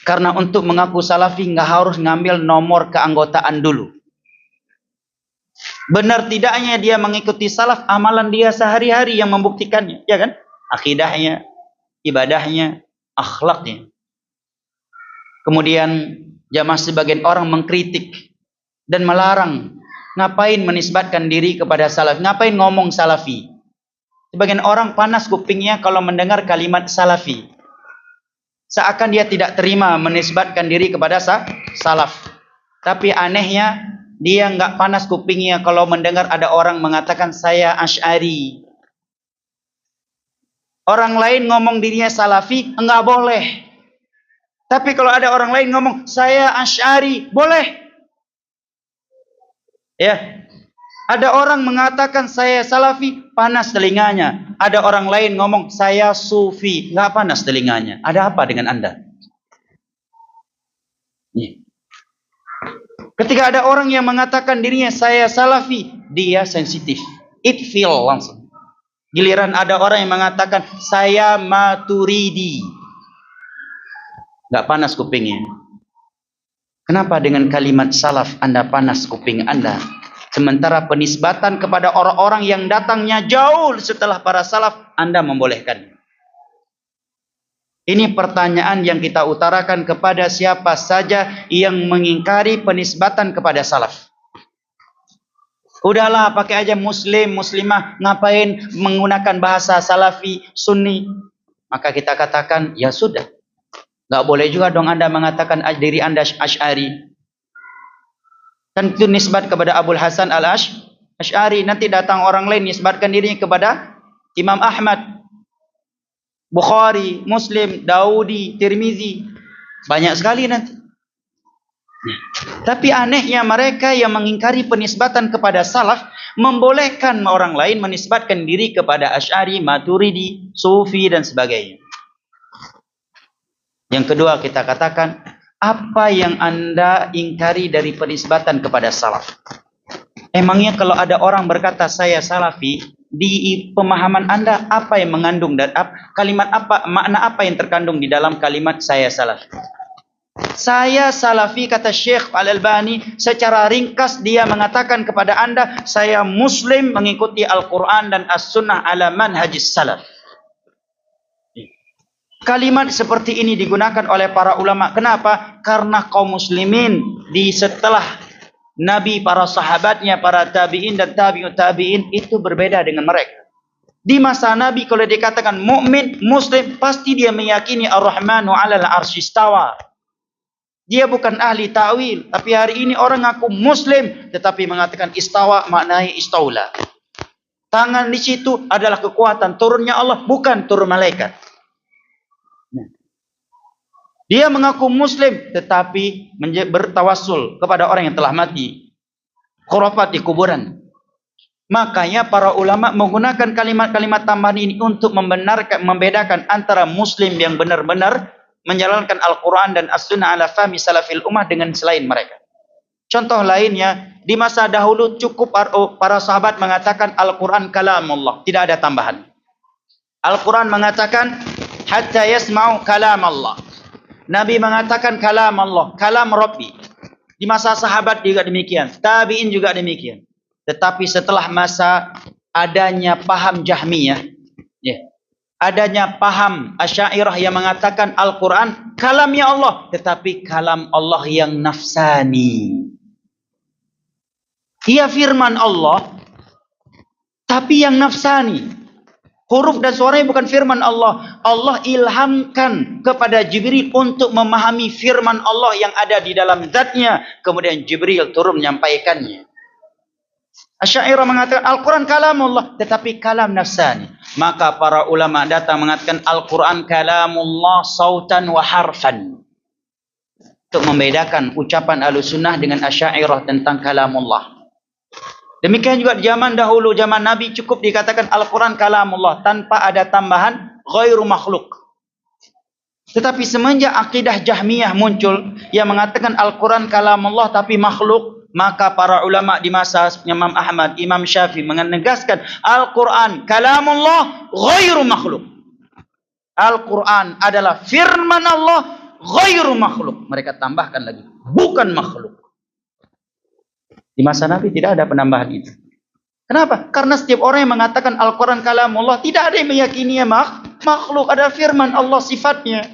Karena untuk mengaku salafi nggak harus ngambil nomor keanggotaan dulu. Benar tidaknya dia mengikuti salaf, amalan dia sehari-hari yang membuktikannya, ya kan? Akidahnya, ibadahnya, akhlaknya. Kemudian jamaah sebagian orang mengkritik dan melarang, ngapain menisbatkan diri kepada salaf, ngapain ngomong salafi. Sebagian orang panas kupingnya kalau mendengar kalimat salafi. Seakan dia tidak terima menisbatkan diri kepada salaf. Tapi anehnya dia enggak panas kupingnya kalau mendengar ada orang mengatakan saya Asy'ari. Orang lain ngomong dirinya salafi, enggak boleh. Tapi kalau ada orang lain ngomong saya Asy'ari, boleh. Ya. Ada orang mengatakan saya salafi, panas telinganya. Ada orang lain ngomong saya sufi, enggak panas telinganya. Ada apa dengan Anda? Ya. Ketika ada orang yang mengatakan dirinya saya salafi, dia sensitif. It feel langsung. Giliran ada orang yang mengatakan saya maturidi, nggak panas kupingnya. Kenapa dengan kalimat salaf Anda panas kuping Anda? Sementara penisbatan kepada orang-orang yang datangnya jauh setelah para salaf Anda membolehkan. Ini pertanyaan yang kita utarakan kepada siapa saja yang mengingkari penisbatan kepada salaf. Udahlah pakai aja muslim, muslimah, ngapain menggunakan bahasa salafi, sunni. Maka kita katakan, ya sudah. Gak boleh juga dong Anda mengatakan diri Anda Asy'ari. Kan itu nisbat kepada Abul Hasan al-Asy'ari. Nanti datang orang lain nisbatkan dirinya kepada Imam Ahmad, Bukhari, Muslim, Daudi, Tirmizi. Banyak sekali nanti. Tapi anehnya mereka yang mengingkari penisbatan kepada salaf membolehkan orang lain menisbatkan diri kepada Asy'ari, Maturidi, Sufi dan sebagainya. Yang kedua kita katakan, apa yang Anda ingkari dari penisbatan kepada salaf? Emangnya kalau ada orang berkata saya salafi, di pemahaman Anda apa yang mengandung dan kalimat apa, makna apa yang terkandung di dalam kalimat saya salafi? Saya salafi, kata Syekh Al-Albani, secara ringkas dia mengatakan kepada Anda, saya muslim mengikuti Al-Quran dan As-Sunnah ala manhajis salaf. Kalimat seperti ini digunakan oleh para ulama. Kenapa? Karena kaum muslimin di setelah Nabi, para sahabatnya, para tabi'in dan tabi'ut tabi'in itu berbeda dengan mereka. Di masa Nabi kalau dikatakan mukmin, muslim, pasti dia meyakini Ar-Rahmanu 'alal 'arsy istawa. Dia bukan ahli ta'wil, tapi hari ini orang ngaku muslim tetapi mengatakan istawa maknanya istaula. Tangan di situ adalah kekuatan turunnya Allah, bukan turun malaikat. Dia mengaku muslim tetapi bertawassul kepada orang yang telah mati. Khurafat di kuburan. Makanya para ulama menggunakan kalimat-kalimat tambahan ini untuk membedakan antara muslim yang benar-benar menjalankan Al-Quran dan As-Sunnah ala fahmi salafil ummah dengan selain mereka. Contoh lainnya, di masa dahulu cukup para sahabat mengatakan Al-Quran kalamullah, tidak ada tambahan. Al-Quran mengatakan hatta yasma'u kalam Allah. Nabi mengatakan kalam Allah, kalam Rabbi. Di masa sahabat juga demikian, tabi'in juga demikian. Tetapi setelah masa adanya paham Jahmiyah, adanya paham Asy'ariyah yang mengatakan Al-Quran kalamnya Allah, tetapi kalam Allah yang nafsani. Ia firman Allah, tapi yang nafsani. Huruf dan suaranya bukan firman Allah. Allah ilhamkan kepada Jibril untuk memahami firman Allah yang ada di dalam zatnya. Kemudian Jibril turun menyampaikannya. Asy'ariyah mengatakan Al-Quran kalamullah, tetapi kalam nafsani. Maka para ulama datang mengatakan Al-Quran kalamullah sautan wa harfan. Untuk membedakan ucapan Ahlussunnah dengan Asy'ariyah tentang kalamullah. Demikian juga di zaman dahulu, zaman Nabi cukup dikatakan Al-Quran kalamullah tanpa ada tambahan ghairu makhluk. Tetapi semenjak akidah Jahmiyah muncul yang mengatakan Al-Quran kalamullah tapi makhluk, maka para ulama di masa Imam Ahmad, Imam Syafi'i menegaskan Al-Quran kalamullah ghairu makhluk. Al-Quran adalah firman Allah ghairu makhluk. Mereka tambahkan lagi, bukan makhluk. Di masa Nabi tidak ada penambahan itu. Kenapa? Karena setiap orang yang mengatakan Al-Quran kalamullah tidak ada yang meyakininya makhluk, adalah firman Allah sifatnya.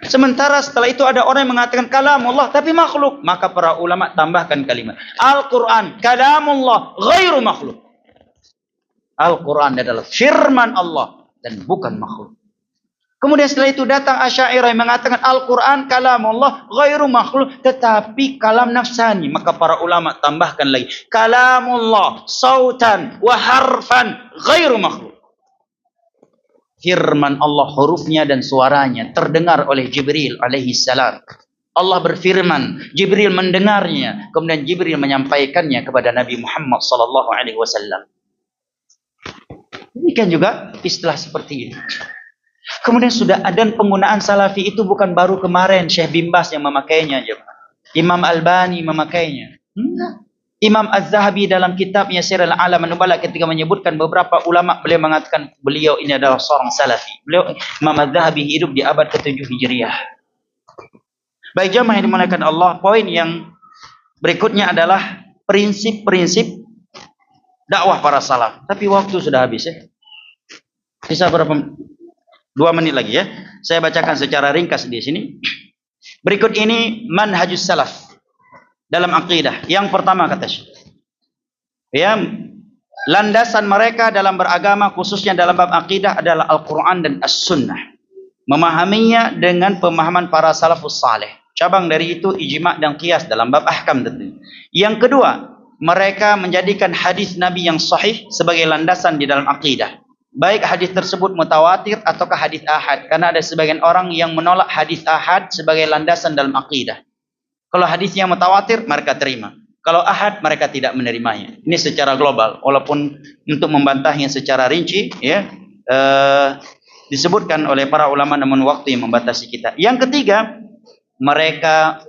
Sementara setelah itu ada orang yang mengatakan kalamullah tapi makhluk, maka para ulama tambahkan kalimat Al-Quran kalamullah ghairu makhluk. Al-Quran adalah firman Allah dan bukan makhluk. Kemudian setelah itu datang Asy'ariyah yang mengatakan Al-Quran kalamullah ghairu makhluk tetapi kalam nafsani, maka para ulama tambahkan lagi kalamullah sautan wa harfan ghairu makhluk. Firman Allah hurufnya dan suaranya terdengar oleh Jibril alaihi salam. Allah berfirman, Jibril mendengarnya, kemudian Jibril menyampaikannya kepada Nabi Muhammad sallallahu alaihi wasallam. Demikian juga istilah seperti ini. Kemudian sudah ada penggunaan salafi itu bukan baru kemarin Syekh bin Baz yang memakainya, Imam Albani memakainya. Imam Az-Zahabi dalam kitabnya Sirrul A'lam An-Nubala ketika menyebutkan beberapa ulama, beliau mengatakan beliau ini adalah seorang salafi. Beliau Imam Az-Zahabi hidup di abad ke-7 Hijriah. Baik jamaah yang dimuliakan Allah, poin yang berikutnya adalah prinsip-prinsip dakwah para salaf. Tapi waktu sudah habis ya. Sisa berapa? 2 menit lagi ya. Saya bacakan secara ringkas di sini. Berikut ini manhajus salaf dalam akidah. Yang pertama kata Syekh, Ya, landasan mereka dalam beragama khususnya dalam bab akidah adalah Al-Quran dan As-Sunnah. Memahaminya dengan pemahaman para salafus saleh. Cabang dari itu ijma' dan qiyas dalam bab ahkam tentu. Yang kedua, mereka menjadikan hadis Nabi yang sahih sebagai landasan di dalam akidah. Baik hadis tersebut mutawatir ataukah hadis ahad. Karena ada sebagian orang yang menolak hadis ahad sebagai landasan dalam akidah. Kalau hadisnya mutawatir, mereka terima. Kalau ahad, mereka tidak menerimanya. Ini secara global. Walaupun untuk membantahnya secara rinci, ya, disebutkan oleh para ulama, namun waktu yang membatasi kita. Yang ketiga, mereka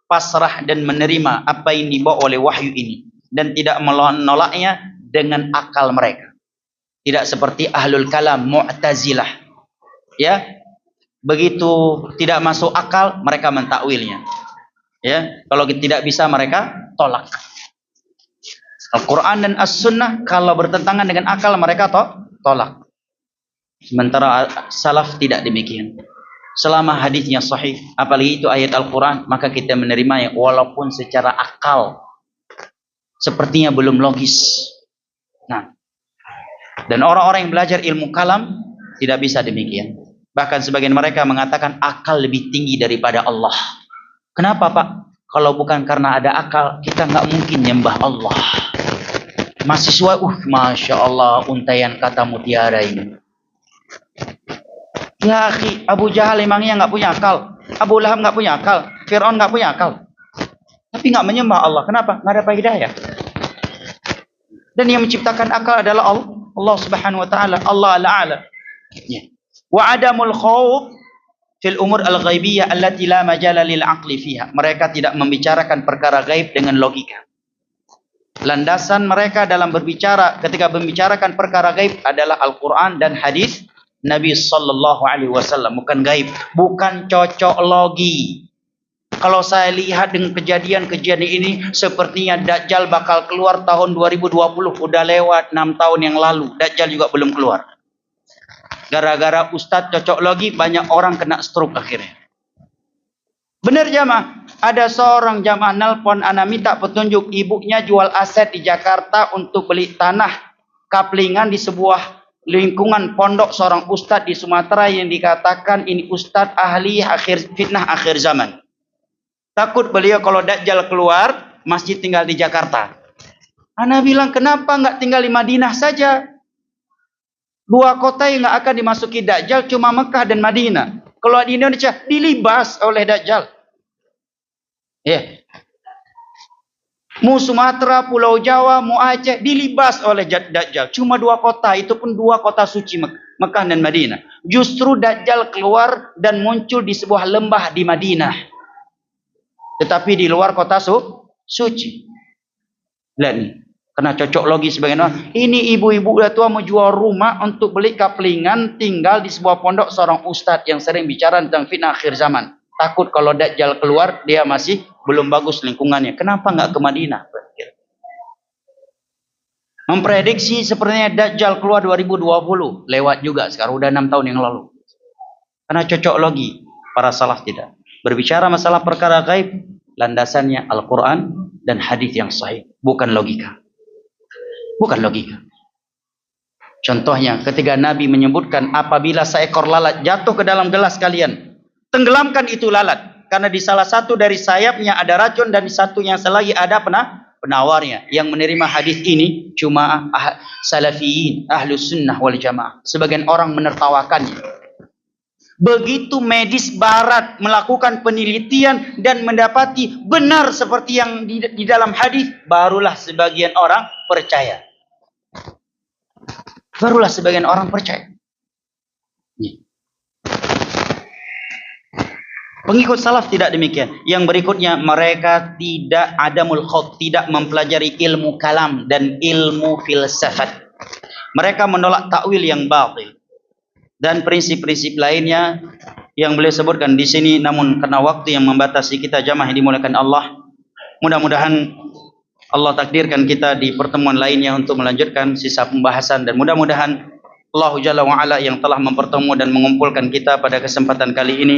pasrah dan menerima apa yang dibawa oleh wahyu ini. Dan tidak menolaknya dengan akal mereka. Tidak seperti ahlul kalam, mu'tazilah. Ya, begitu tidak masuk akal, mereka mentakwilnya. Ya, kalau tidak bisa mereka tolak. Al-Quran dan As-Sunnah kalau bertentangan dengan akal mereka tolak. Sementara salaf tidak demikian. Selama hadisnya sahih, apalagi itu ayat Al-Quran, maka kita menerimanya walaupun secara akal sepertinya belum logis. Nah, dan orang-orang yang belajar ilmu kalam tidak bisa demikian. Bahkan sebagian mereka mengatakan akal lebih tinggi daripada Allah. Kenapa Pak? Kalau bukan karena ada akal, kita nggak mungkin nyembah Allah. Mahasiswa, Masya Allah, untaian kata mutiara ini. Ya akhi, Abu Jahal emangnya nggak punya akal. Abu Lahab nggak punya akal. Fir'aun nggak punya akal. Tapi nggak menyembah Allah. Kenapa? Nggak ada hidayah. Dan yang menciptakan akal adalah Allah Subhanahu Wa Taala. Allah Al-A'la. Wa adamul khawf fil umur al-ghaibiyah allati la majala lil aqli fiha. Mereka tidak membicarakan perkara gaib dengan logika. Landasan mereka dalam berbicara ketika membicarakan perkara gaib adalah Al-Quran dan hadis Nabi sallallahu alaihi wasallam, bukan gaib, bukan cocok logi. Kalau saya lihat dengan kejadian-kejadian ini, sepertinya Dajjal bakal keluar tahun 2020. Udah lewat 6 tahun yang lalu, Dajjal juga belum keluar. Gara-gara ustadz cocok logi, banyak orang kena stroke akhirnya. Benar jamaah, ada seorang jamaah nelpon, ana minta petunjuk, ibunya jual aset di Jakarta untuk beli tanah kaplingan di sebuah lingkungan pondok seorang ustadz di Sumatera yang dikatakan ini ustadz ahli fitnah akhir zaman. Takut beliau kalau Dajjal keluar, masjid tinggal di Jakarta. Ana bilang, kenapa nggak tinggal di Madinah saja? 2 kota yang nggak akan dimasuki Dajjal cuma Mekah dan Madinah. Kalau di Indonesia dilibas oleh Dajjal. Ya. Mu Sumatera, Pulau Jawa, mu Aceh dilibas oleh Dajjal. Cuma 2 kota, itu pun 2 kota suci Mekah dan Madinah. Justru Dajjal keluar dan muncul di sebuah lembah di Madinah. Tetapi di luar kota suci. Lihat nih, karena cocok logi sebagian orang. Ini ibu-ibu udah tua mau jual rumah untuk beli kaplingan tinggal di sebuah pondok seorang ustadz yang sering bicara tentang fitnah akhir zaman. Takut kalau Dajjal keluar, dia masih belum bagus lingkungannya. Kenapa nggak ke Madinah? Memprediksi sepertinya Dajjal keluar 2020. Lewat juga, sekarang udah 6 tahun yang lalu. Karena cocok logi, para salaf tidak. Berbicara masalah perkara gaib, landasannya Al-Quran dan hadis yang sahih, bukan logika. Bukan logika. Contohnya ketika Nabi menyebutkan apabila seekor lalat jatuh ke dalam gelas kalian, tenggelamkan itu lalat. Karena di salah satu dari sayapnya ada racun dan di satu yang lagi ada penawarnya. Yang menerima hadis ini cuma salafiyin, ahlus sunnah wal jamaah. Sebagian orang menertawakannya. Begitu medis barat melakukan penelitian dan mendapati benar seperti yang di dalam hadis, barulah sebagian orang percaya. Barulah sebagian orang percaya. Pengikut salaf tidak demikian. Yang berikutnya, mereka tidak adamul khawt, tidak mempelajari ilmu kalam dan ilmu filsafat. Mereka menolak takwil yang batil. Dan prinsip-prinsip lainnya yang beliau sebutkan di sini, namun karena waktu yang membatasi kita jamaah yang dimuliakan Allah, mudah-mudahan Allah takdirkan kita di pertemuan lainnya untuk melanjutkan sisa pembahasan, dan mudah-mudahan Allah Jalla wa'ala yang telah mempertemu dan mengumpulkan kita pada kesempatan kali ini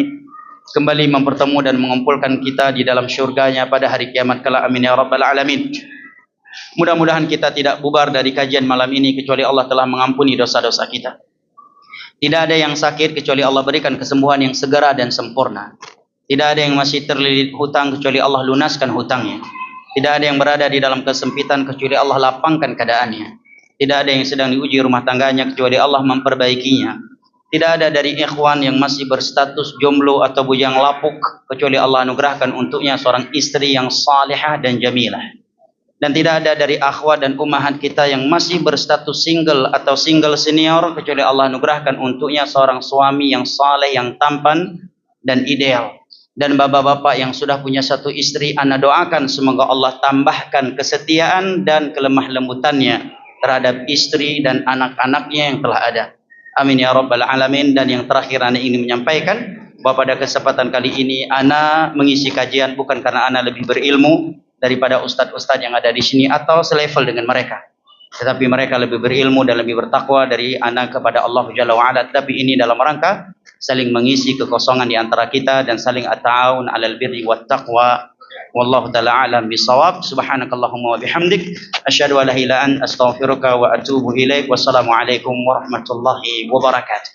kembali mempertemu dan mengumpulkan kita di dalam syurganya pada hari kiamat kelak. Amin ya rabbal alamin. Mudah-mudahan kita tidak bubar dari kajian malam ini kecuali Allah telah mengampuni dosa-dosa kita. Tidak ada yang sakit kecuali Allah berikan kesembuhan yang segera dan sempurna. Tidak ada yang masih terlilit hutang kecuali Allah lunaskan hutangnya. Tidak ada yang berada di dalam kesempitan kecuali Allah lapangkan keadaannya. Tidak ada yang sedang diuji rumah tangganya kecuali Allah memperbaikinya. Tidak ada dari ikhwan yang masih berstatus jomblo atau bujang lapuk kecuali Allah anugerahkan untuknya seorang istri yang salihah dan jamilah. Dan tidak ada dari akhwat dan ummahat kita yang masih berstatus single atau single senior kecuali Allah anugerahkan untuknya seorang suami yang saleh, yang tampan dan ideal. Dan bapak-bapak yang sudah punya satu istri, ana doakan semoga Allah tambahkan kesetiaan dan kelemah lembutannya terhadap istri dan anak-anaknya yang telah ada. Amin ya rabbal alamin. Dan yang terakhir ana ingin menyampaikan bahwa pada kesempatan kali ini ana mengisi kajian bukan karena ana lebih berilmu daripada ustaz-ustaz yang ada di sini atau selevel dengan mereka, tetapi mereka lebih berilmu dan lebih bertakwa dari ana kepada Allah Jalla wa Ala. Tapi ini dalam rangka saling mengisi kekosongan di antara kita dan saling at-ta'awun 'alal birri wat taqwa. Wallahu ta'ala a'lam bisawab. Subhanakallahumma wa bihamdik asyhadu an la ilaha illa anta astaghfiruka wa atubu ilaik. Wassalamu alaikum warahmatullahi wabarakatuh.